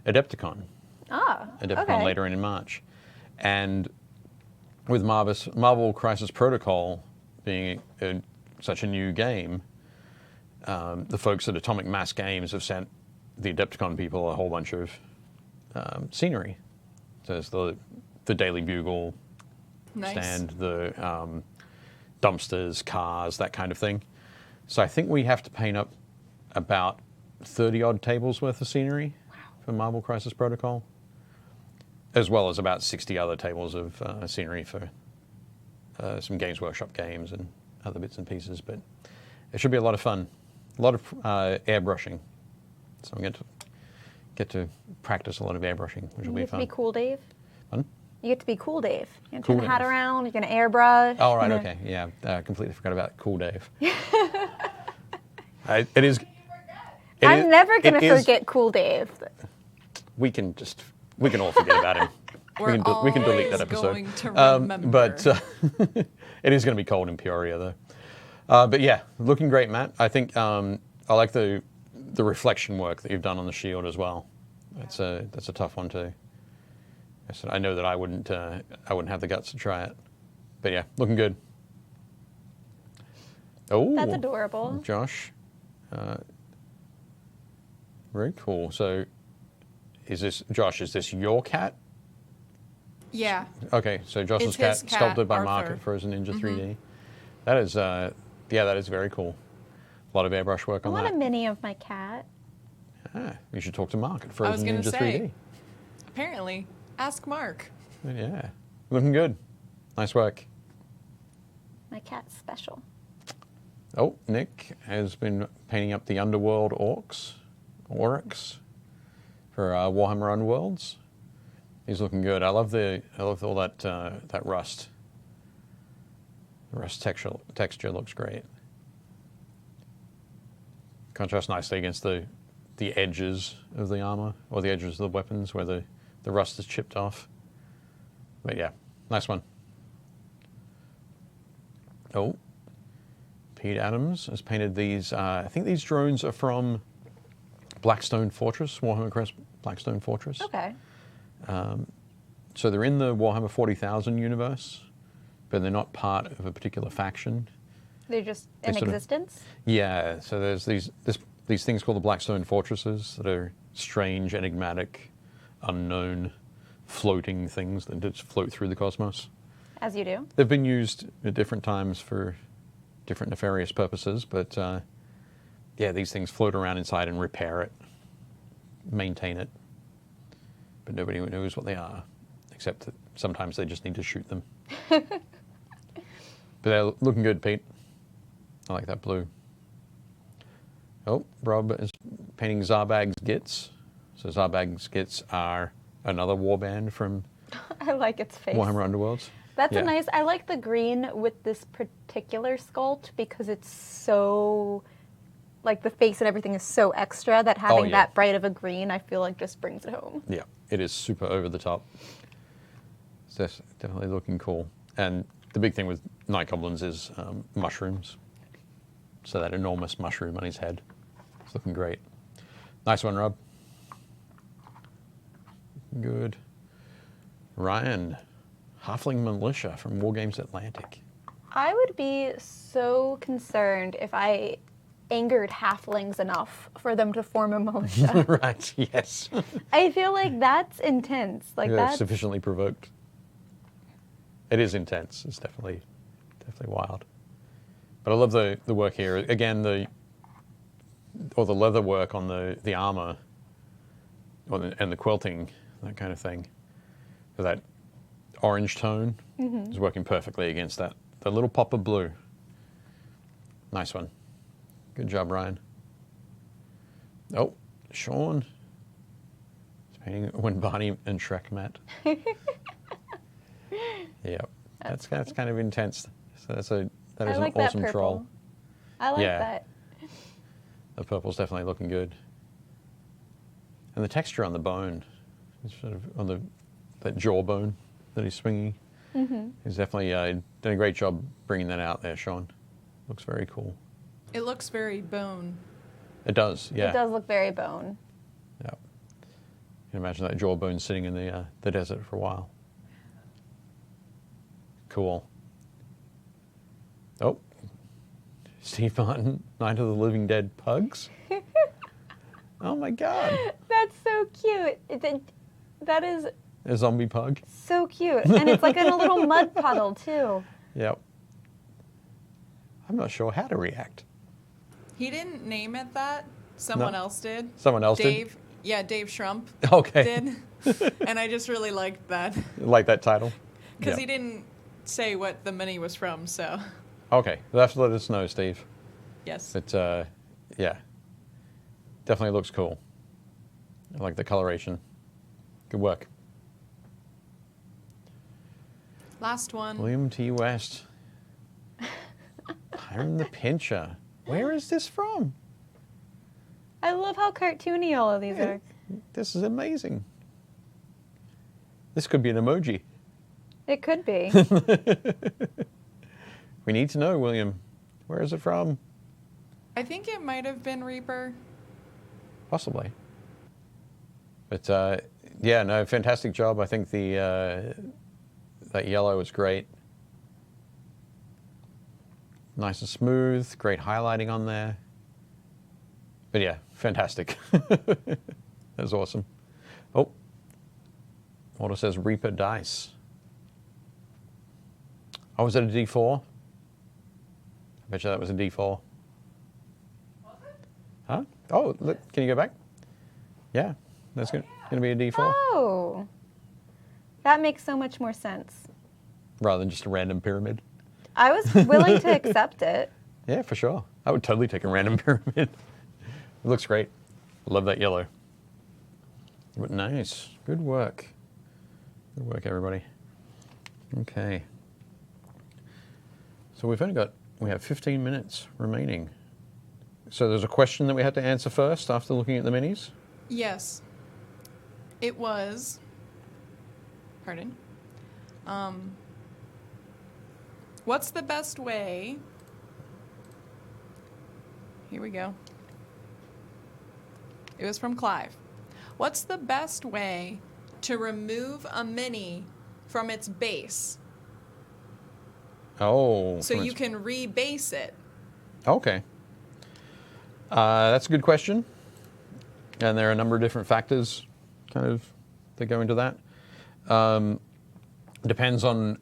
Adepticon. Adepticon okay. later in March, and with Marvel Crisis Protocol being such a new game, the folks at Atomic Mass Games have sent the Adepticon people a whole bunch of scenery. So there's the Daily Bugle Nice. stand, the dumpsters, cars, that kind of thing. So I think we have to paint up about 30 odd tables worth of scenery for Marvel Crisis Protocol, as well as about 60 other tables of scenery for some Games Workshop games and other bits and pieces. But it should be a lot of fun, a lot of airbrushing. So I'm going to get to practice a lot of airbrushing, which will You be get to fun. be Cool Dave. Fun? You get to be Cool Dave. You're Cool going to hat Dave. around. You're going to airbrush. Oh, right, you're okay, yeah, completely forgot about Cool Dave. It is. I'm never going to it is- forget Cool Dave. We can all forget about him. We're we can delete that always episode. going to remember. But it is going to be cold in Peoria, though. But yeah, looking great, Matt. I think I like the reflection work that you've done on the shield as well. That's a tough one too. I know that I wouldn't have the guts to try it. But yeah, looking good. Oh, That's adorable. Josh. Very cool. So, Josh? Is this your cat? Yeah. Okay, so Josh's It's cat his cat, sculpted by Arthur. Market Frozen Ninja 3D. That is, that is very cool. A lot of airbrush work I on want that. a mini of my cat. You should talk to Market I was Frozen gonna Ninja say. 3D. Apparently, ask Mark. But yeah, looking good. Nice work. My cat's special. Oh, Nick has been painting up the Underworld Oryx for Warhammer Underworlds. He's looking good. I love all that rust. The rust texture looks great. Contrasts nicely against the edges of the armor, or the edges of the weapons where the rust is chipped off. But yeah, nice one. Oh, Pete Adams has painted these. I think these drones are from Blackstone Fortress, Warhammer Crest Blackstone Fortress. Okay. So they're in the Warhammer 40,000 universe, but they're not part of a particular faction. They're just They in sort of- existence? Yeah, so there's this these things called the Blackstone Fortresses that are strange, enigmatic, unknown, floating things that just float through the cosmos. As you do. They've been used at different times for different nefarious purposes, but yeah, these things float around inside and repair it, maintain it, but nobody knows what they are, except that sometimes they just need to shoot them. But they're looking good, Pete. I like that blue. Oh, Rob is painting Zarbag's Gits. So Zarbag's Gits are another warband from I like its face. Warhammer Underworlds. That's Yeah. a nice, I like the green with this particular sculpt because it's so, like the face and everything is so extra that having yeah. that bright of a green, I feel like just brings it home. Yeah, it is super over the top. It's definitely looking cool. And the big thing with Night Goblins is mushrooms. So that enormous mushroom on his head. It's looking great. Nice one, Rob. Good. Ryan, Halfling Militia from Wargames Atlantic. I would be so concerned if I angered halflings enough for them to form a militia. Right, yes. I feel like that's intense. Like Yeah, that's sufficiently provoked. It is intense. It's definitely wild. But I love the work here. Again, the leather work on the armor and the quilting, that kind of thing. So that orange tone is working perfectly against that little pop of blue. Nice one. Good job, Ryan. Oh, Sean is painting when Barney and Shrek met. Yep, that's kind of intense. So that is I like an awesome that purple. troll. I like Yeah. that. The purple's definitely looking good. And the texture on the bone, is sort of on that jawbone that he's swinging, he's definitely done a great job bringing that out there, Sean. Looks very cool. It looks very bone. It does, yeah. It does look very bone. Yeah. You can imagine that jawbone sitting in the desert for a while. Cool. Oh, Steve Martin, Night of the Living Dead Pugs. Oh my God. That's so cute. That is A zombie pug. so cute. And it's like in a little mud puddle, too. Yep. I'm not sure how to react. He didn't name it that. Someone No. else did. Someone else Dave. Yeah, Dave Schrump did? Okay. did. And I just really liked that. Like that title? Because Yeah. he didn't say what the mini was from, so Okay. You'll have to let us know, Steve. yes. But, yeah. Definitely looks cool. I like the coloration. Good work. Last one. William T. West. Hiram the Pincher. Where is this from? I love how cartoony all of these are. This is amazing. This could be an emoji. It could be. We need to know, William. Where is it from? I think it might have been Reaper. Possibly. But yeah, no, fantastic job. I think that yellow was great. Nice and smooth, great highlighting on there. But yeah, fantastic. That was awesome. Oh, Walter says Reaper dice. Oh, was that a D4? I bet you that was a D4. Was it? Huh? Oh, look, can you go back? Yeah, that's going to be a D4. Oh. That makes so much more sense. Rather than just a random pyramid. I was willing to accept it. Yeah, for sure. I would totally take a random pyramid. It looks great. Love that yellow. But nice. Good work. Good work, everybody. Okay. So we have 15 minutes remaining. So there's a question that we had to answer first after looking at the minis? Yes. It was. Pardon. What's the best way? Here we go. It was from Clive. What's the best way to remove a mini from its base Oh. so you can rebase it? Okay. That's a good question. And there are a number of different factors that go into that. Depends on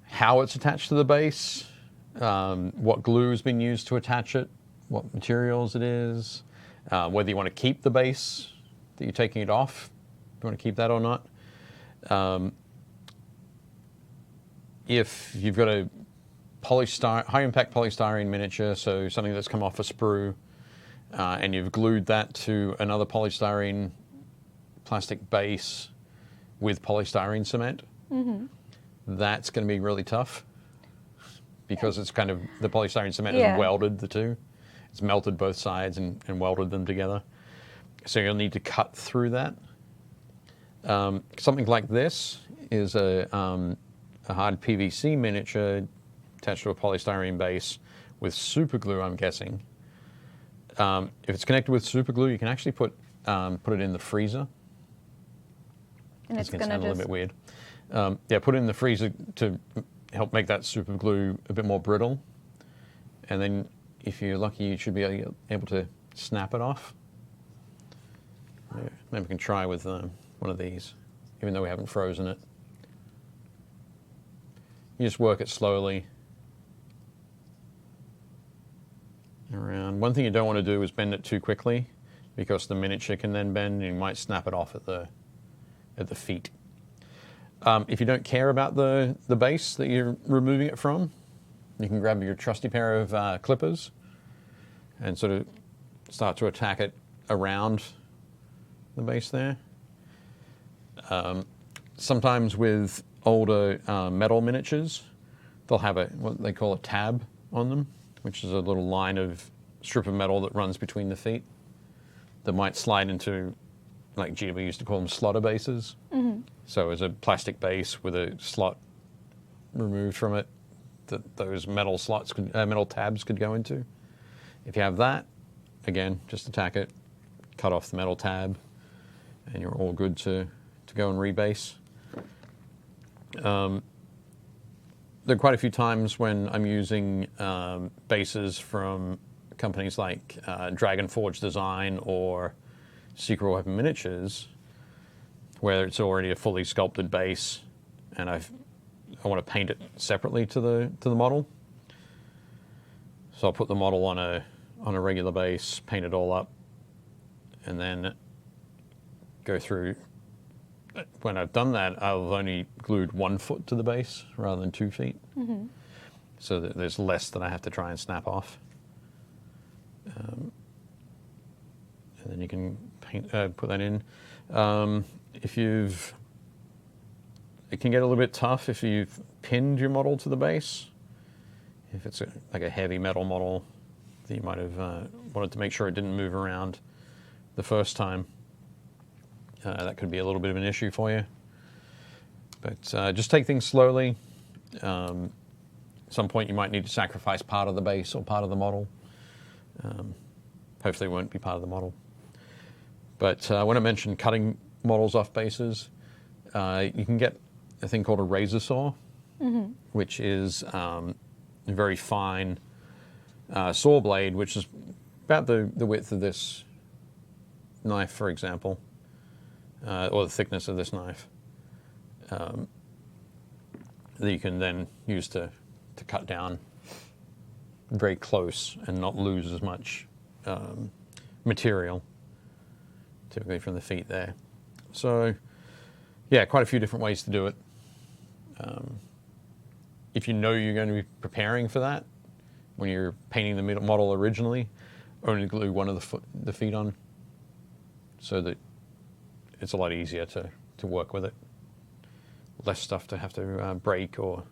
how it's attached to the base, what glue has been used to attach it, what materials it is, whether you want to keep the base that you're taking it off, if you want to keep that or not. If you've got a high-impact polystyrene miniature, so something that's come off a sprue, and you've glued that to another polystyrene plastic base with polystyrene cement, that's going to be really tough because it's kind of, the polystyrene cement has welded the two. It's melted both sides and welded them together. So you'll need to cut through that. Something like this is a hard PVC miniature attached to a polystyrene base with super glue, I'm guessing. If it's connected with super glue, you can actually put it in the freezer. And it's going to sound a little bit weird. Put it in the freezer to help make that super glue a bit more brittle. And then, if you're lucky, you should be able to snap it off. Maybe we can try with one of these, even though we haven't frozen it. You just work it slowly around. One thing you don't want to do is bend it too quickly, because the miniature can then bend and you might snap it off at the feet. If you don't care about the base that you're removing it from, you can grab your trusty pair of clippers and sort of start to attack it around the base there. Sometimes with older metal miniatures, they'll have what they call a tab on them, which is a little line of strip of metal that runs between the feet that might slide into, like GW used to call them slaughter bases. So as a plastic base with a slot removed from it, that those metal tabs could go into. If you have that, again, just attack it, cut off the metal tab, and you're all good to go and rebase. There are quite a few times when I'm using bases from companies like Dragon Forge Design or Secret Weapon Miniatures, where it's already a fully sculpted base, and I want to paint it separately to the model. So I'll put the model on a regular base, paint it all up, and then go through. When I've done that, I've only glued 1 foot to the base rather than 2 feet, so that there's less that I have to try and snap off. And then you can put that in. It can get a little bit tough if you've pinned your model to the base. If it's like a heavy metal model that you might have wanted to make sure it didn't move around the first time, that could be a little bit of an issue for you. But just take things slowly. At some point you might need to sacrifice part of the base or part of the model. Hopefully it won't be part of the model. But when I mentioned cutting models off bases, you can get a thing called a razor saw, which is a very fine saw blade, which is about the width of this knife, for example, or the thickness of this knife, that you can then use to cut down very close and not lose as much material, typically from the feet there. So, yeah, quite a few different ways to do it. If you know you're going to be preparing for that, when you're painting the model originally, only glue one of the feet on, so that it's a lot easier to work with it. Less stuff to have to break or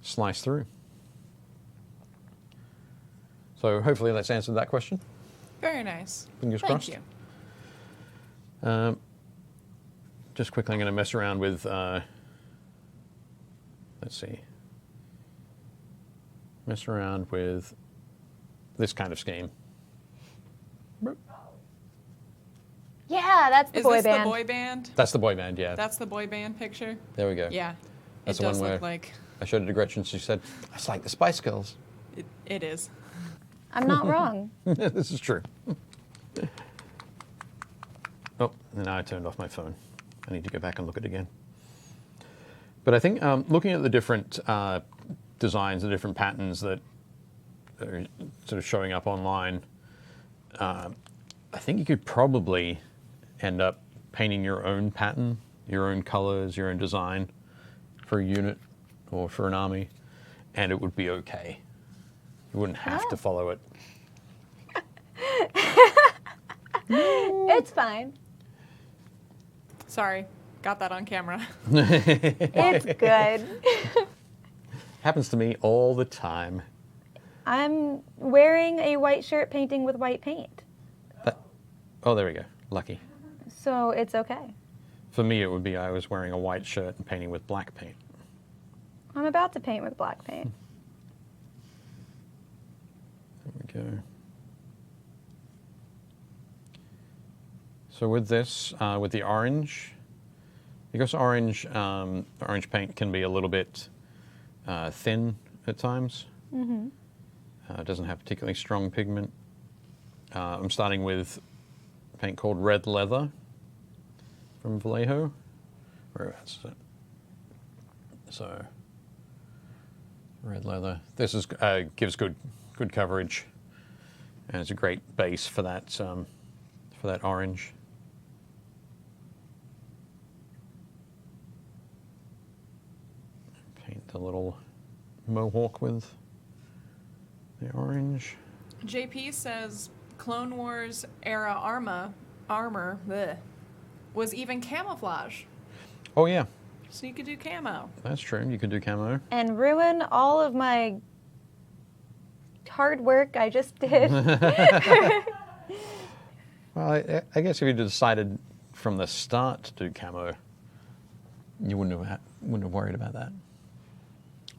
slice through. So hopefully that's answered that question. Very nice. Fingers crossed. Thank you. Just quickly, I'm going to mess around with, mess around with this kind of scheme. Yeah, that's the Is boy this band. the boy band? That's the boy band, yeah. That's the boy band picture? There we go. Yeah. That's it the does one look where like... I showed it to Gretchen, she said, it's like the Spice Girls. It is. I'm not wrong. This is true. Oh, and now I turned off my phone. I need to go back and look at it again. But I think looking at the different designs, the different patterns that are sort of showing up online, I think you could probably end up painting your own pattern, your own colors, your own design for a unit or for an army, and it would be okay. You wouldn't have to follow it. It's fine. Sorry, got that on camera. It's good. Happens to me all the time. I'm wearing a white shirt painting with white paint. Oh, there we go. Lucky. So it's okay. For me, it would be I was wearing a white shirt and painting with black paint. I'm about to paint with black paint. There we go. So with this, with the orange, because orange paint can be a little bit thin at times. Mm-hmm. It doesn't have particularly strong pigment. I'm starting with a paint called Red Leather from Vallejo. Where is it? So, Red Leather. This is gives good coverage, and it's a great base for that orange. Paint the little mohawk with the orange. JP says Clone Wars era armor bleh, was even camouflage. Oh yeah, So you could do camo. that's true. You could do camo. And ruin all of my hard work I just did. Well, I guess if you decided from the start to do camo, you wouldn't have worried about that.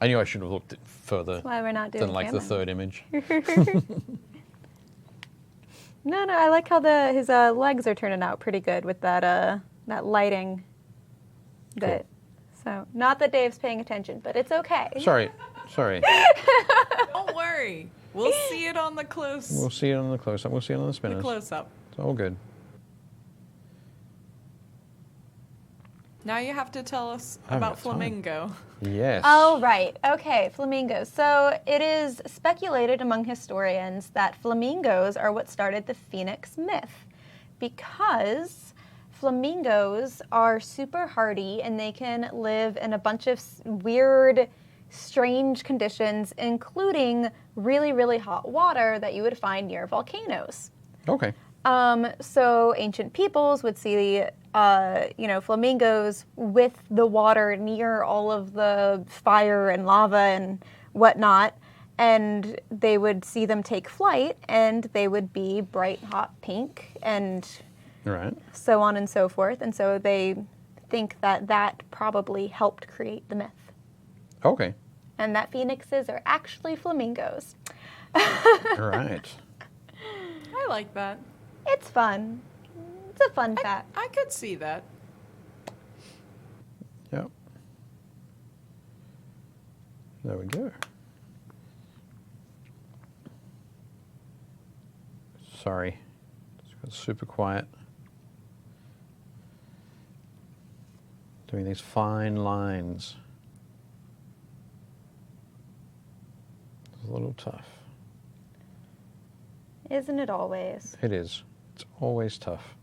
I knew I should have looked further That's why we're not doing than like the camo. third image. No, I like how his legs are turning out pretty good with that lighting. Cool. So not that Dave's paying attention, but it's okay. Sorry. Don't worry. We'll see it on the We'll see it on the close-up. We'll see it on the the spinners. close-up. It's all good. Now you have to tell us I haven't about got time. flamingo. Yes. Oh, right. Okay, flamingos. So it is speculated among historians that flamingos are what started the phoenix myth because flamingos are super hardy and they can live in a bunch of weird, strange conditions, including really, really hot water that you would find near volcanoes. Okay. So ancient peoples would see, flamingos with the water near all of the fire and lava and whatnot, and they would see them take flight, and they would be bright, hot pink, and Right. so on and so forth. And so they think that probably helped create the myth, Okay. and that phoenixes are actually flamingos. All right. I like that. It's fun. It's a fun fact. I could see that. Yep. There we go. Sorry. It's got super quiet. Doing these fine lines. It's a little tough. Isn't it always? It is. It's always tough.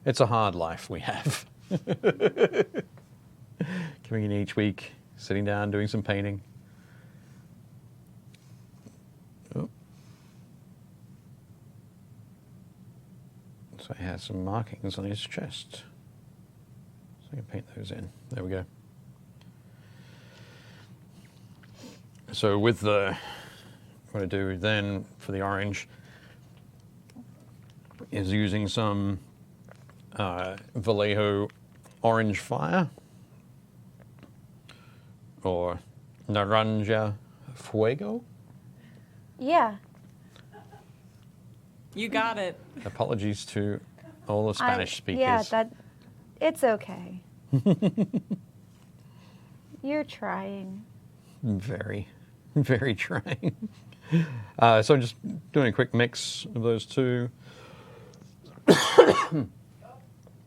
It's a hard life we have. Coming in each week, sitting down, doing some painting. Oh. So he has some markings on his chest. So I can paint those in. There we go. So with the, what I do then for the orange is using some Vallejo Orange Fire or Naranja Fuego. Yeah. You got it. Apologies to all the Spanish speakers. Yeah, it's okay. You're trying. Very, very trying. So I'm just doing a quick mix of those two.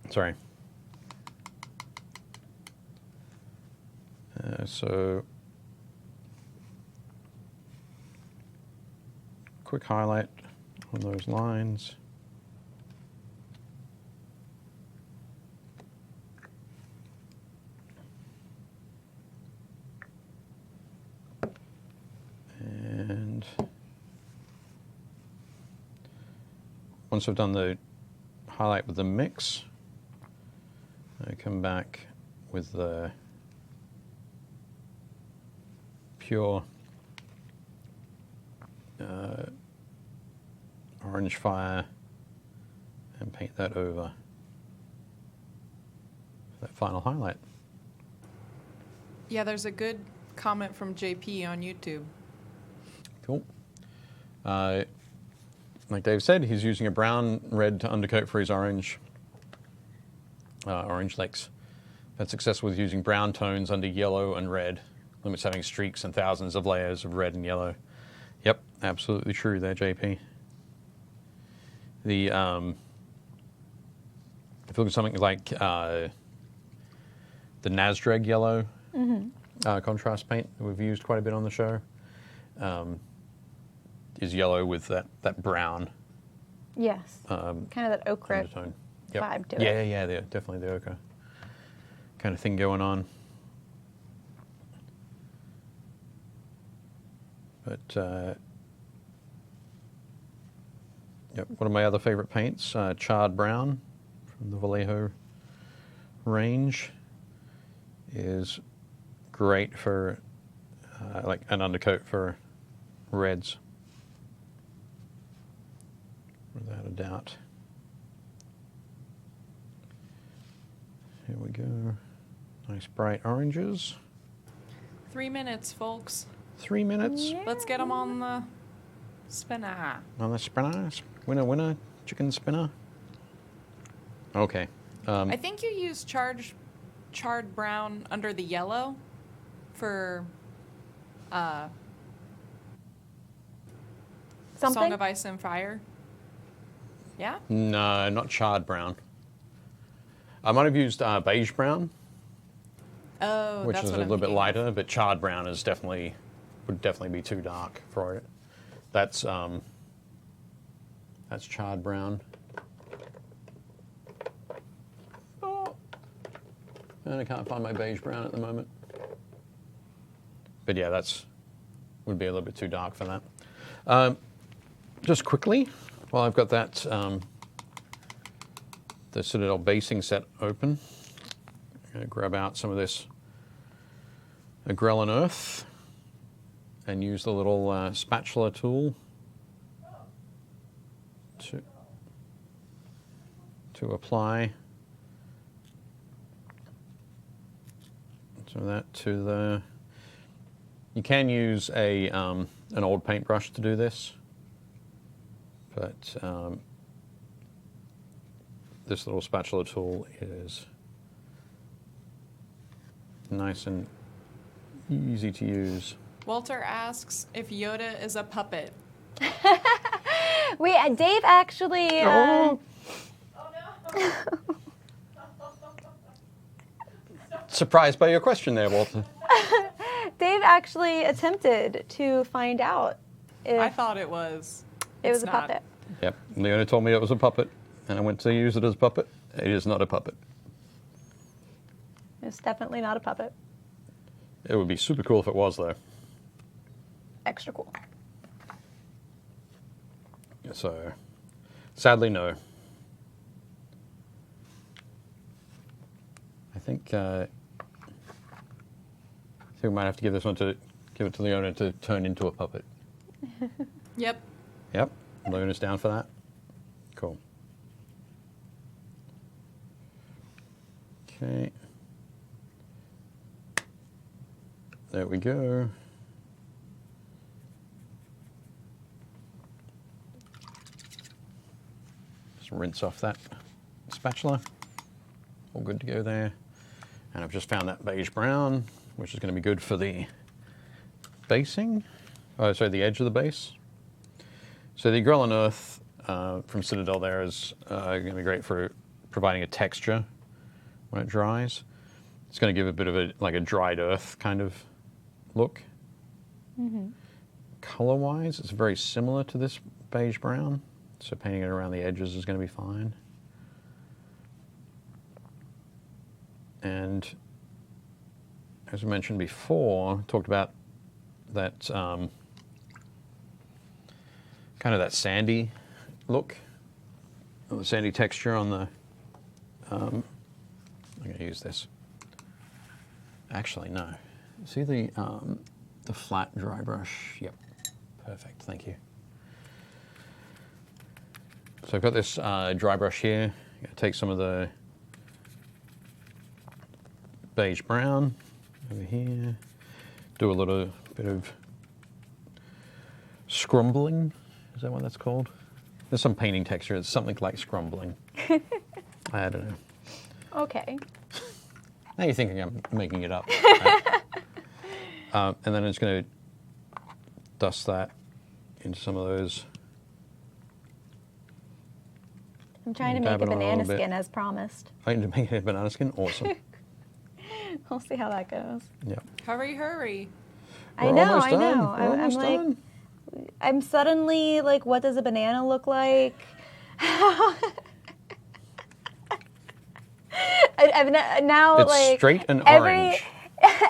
Sorry. So quick highlight on those lines. And once I've done the highlight with the mix, I come back with the pure orange fire and paint that over that final highlight. Yeah, there's a good comment from JP on YouTube. Cool. Like Dave said, he's using a brown red to undercoat for his orange licks. Had success with using brown tones under yellow and red. Limits having streaks and thousands of layers of red and yellow. Yep, absolutely true there, JP. The if you look at something like the Nasdrag yellow contrast paint that we've used quite a bit on the show, is yellow with that brown. Yes. Kind of that ochre undertone. vibe to it. Yeah, definitely the ochre kind of thing going on. But yep, one of my other favorite paints, charred brown from the Vallejo range, is great for like an undercoat for reds, without a doubt. Here we go. Nice bright oranges. 3 minutes, folks. 3 minutes. Yeah. Let's get them on the spinner. On the spinner. Winner, chicken spinner. Okay. I think you use charred brown under the yellow for Something? Song of Ice and Fire. Yeah? No, not charred brown. I might have used beige brown, Oh, which that's is a what I'm little bit thinking. lighter, but charred brown is would definitely be too dark for it. That's charred brown. Oh. And I can't find my beige brown at the moment. But yeah, would be a little bit too dark for that. Just quickly, while I've got that the Citadel basing set open, I'm going to grab out some of this Grell and Earth and use the little spatula tool to apply some of that to the. You can use an old paintbrush to do this, but this little spatula tool is nice and easy to use. Walter asks if Yoda is a puppet. Dave actually. Oh. Surprised by your question there, Walter. Dave actually attempted to find out if I thought it was. it was It's a not. puppet. Yep, Leona told me it was a puppet, and I went to use it as a puppet. It is not a puppet. It's definitely not a puppet. It would be super cool if it was, though. Extra cool. So, sadly, no. I think we might have to give it to Leona to turn into a puppet. Yep. Yep, Leona's down for that. Cool. Okay. There we go. Just rinse off that spatula. All good to go there. And I've just found that beige brown, which is going to be good for the basing. sorry, the edge of the base. So the Grell and Earth from Citadel there is going to be great for providing a texture when it dries. It's going to give a bit of a dried earth kind of look. Color-wise, it's very similar to this beige brown, so painting it around the edges is going to be fine. And as I mentioned before, talked about that kind of that sandy look, or the sandy texture on the. I'm going to use this. Actually, no. See the flat dry brush? Yep, perfect. Thank you. So I've got this dry brush here. I'm going to take some of the beige brown over here. Do a little bit of scrumbling. Is that what that's called? There's some painting texture. It's something like scrumbling. I don't know. Okay. Now you're thinking I'm making it up. Right? And then I'm just going to dust that into some of those. I'm trying to make a banana skin as promised. I need to make a banana skin? Awesome. We'll see how that goes. Yeah. Hurry, hurry. I know. We're I'm almost like, done. I'm suddenly like, what does a banana look like? I've now It's like straight and orange.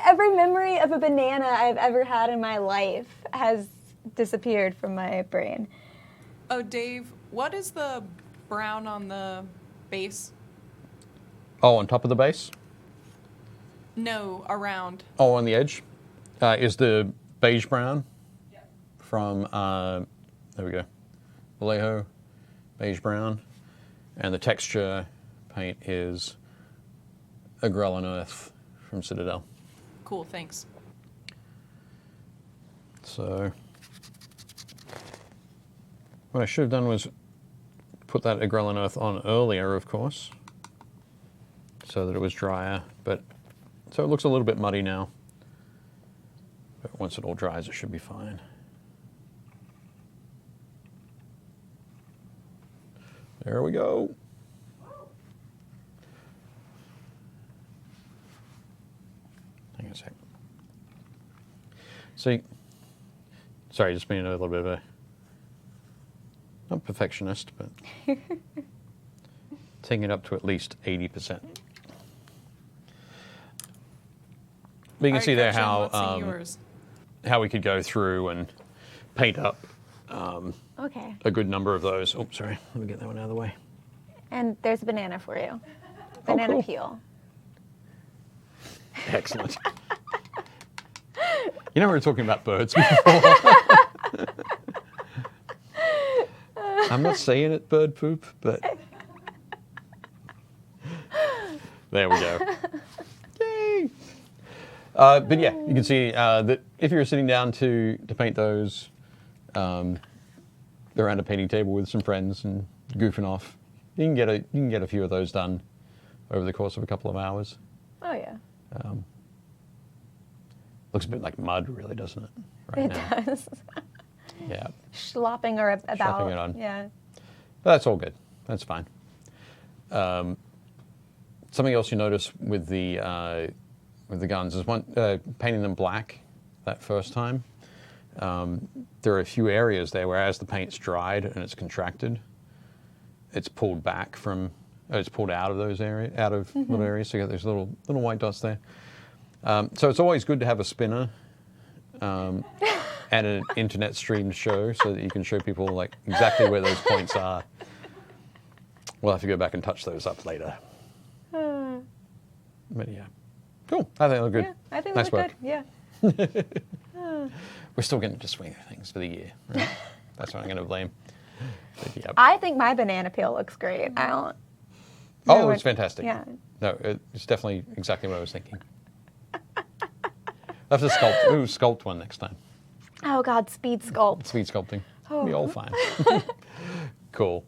Every memory of a banana I've ever had in my life has disappeared from my brain. Oh, Dave, what is the brown on the base? Oh, on top of the base? No, around. Oh, on the edge? Is the beige brown from, there we go, Vallejo, beige brown. And the texture paint is a Grell and Earth from Citadel. Cool, thanks. So what I should have done was put that Grell and Earth on earlier, of course, so that it was drier. But so it looks a little bit muddy now. But once it all dries, it should be fine. There we go. Hang on a sec. See, sorry, just being a little bit of a, not perfectionist, but taking it up to at least 80%. But you can see there how we could go through and paint up Okay. a good number of those. Oh, sorry, let me get that one out of the way. And there's a banana for you. Banana cool. peel. Excellent. You know we were talking about birds before. I'm not saying it bird poop, but there we go. Yay! But yeah, you can see that if you're sitting down to paint those around a painting table with some friends and goofing off, you can get a few of those done over the course of a couple of hours. Oh yeah. Looks a bit like mud, really, doesn't it? It does. Yeah. Slopping or about. Slopping it on. Yeah. But that's all good. That's fine. Something else you notice with the guns is painting them black that first time. There are a few areas there where as the paint's dried and it's contracted, it's pulled back from, it's pulled out of those areas, little areas. So you got those little white dots there. So it's always good to have a spinner and an internet streamed show so that you can show people like exactly where those points are. We'll have to go back and touch those up later. But yeah, cool. I think they look good. Yeah, I think nice they look work. good. Yeah. We're still getting to swing things for the year. Right? That's what I'm going to blame. But, yeah. I think my banana peel looks great. I don't. Oh, it's fantastic. Yeah. No, it's definitely exactly what I was thinking. I'll have to sculpt one next time. Oh God, speed sculpt. Speed sculpting. Oh. Be all fine. Cool.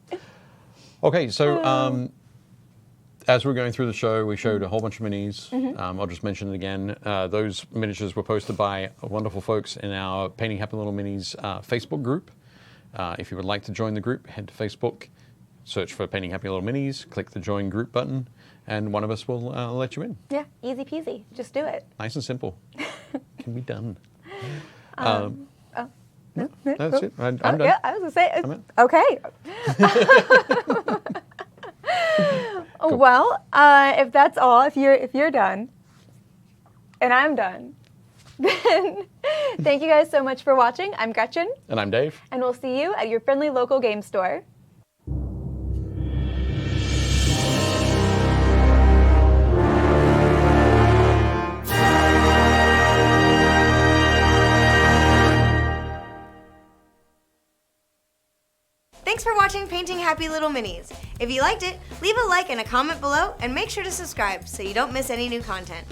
Okay, so as we're going through the show, we showed a whole bunch of minis. I'll just mention it again. Those miniatures were posted by wonderful folks in our Painting Happy Little Minis Facebook group. If you would like to join the group, head to Facebook, search for Painting Happy Little Minis, click the join group button, and one of us will let you in. Yeah, easy peasy. Just do it. Nice and simple. Can be done. No, that's it. I'm done. Yeah, I was gonna say. I'm in. Okay. Cool. Well, if that's all, if you're done, and I'm done, then thank you guys so much for watching. I'm Gretchen, And I'm Dave. and we'll see you at your friendly local game store. Thanks for watching Painting Happy Little Minis. If you liked it, leave a like and a comment below, and make sure to subscribe so you don't miss any new content.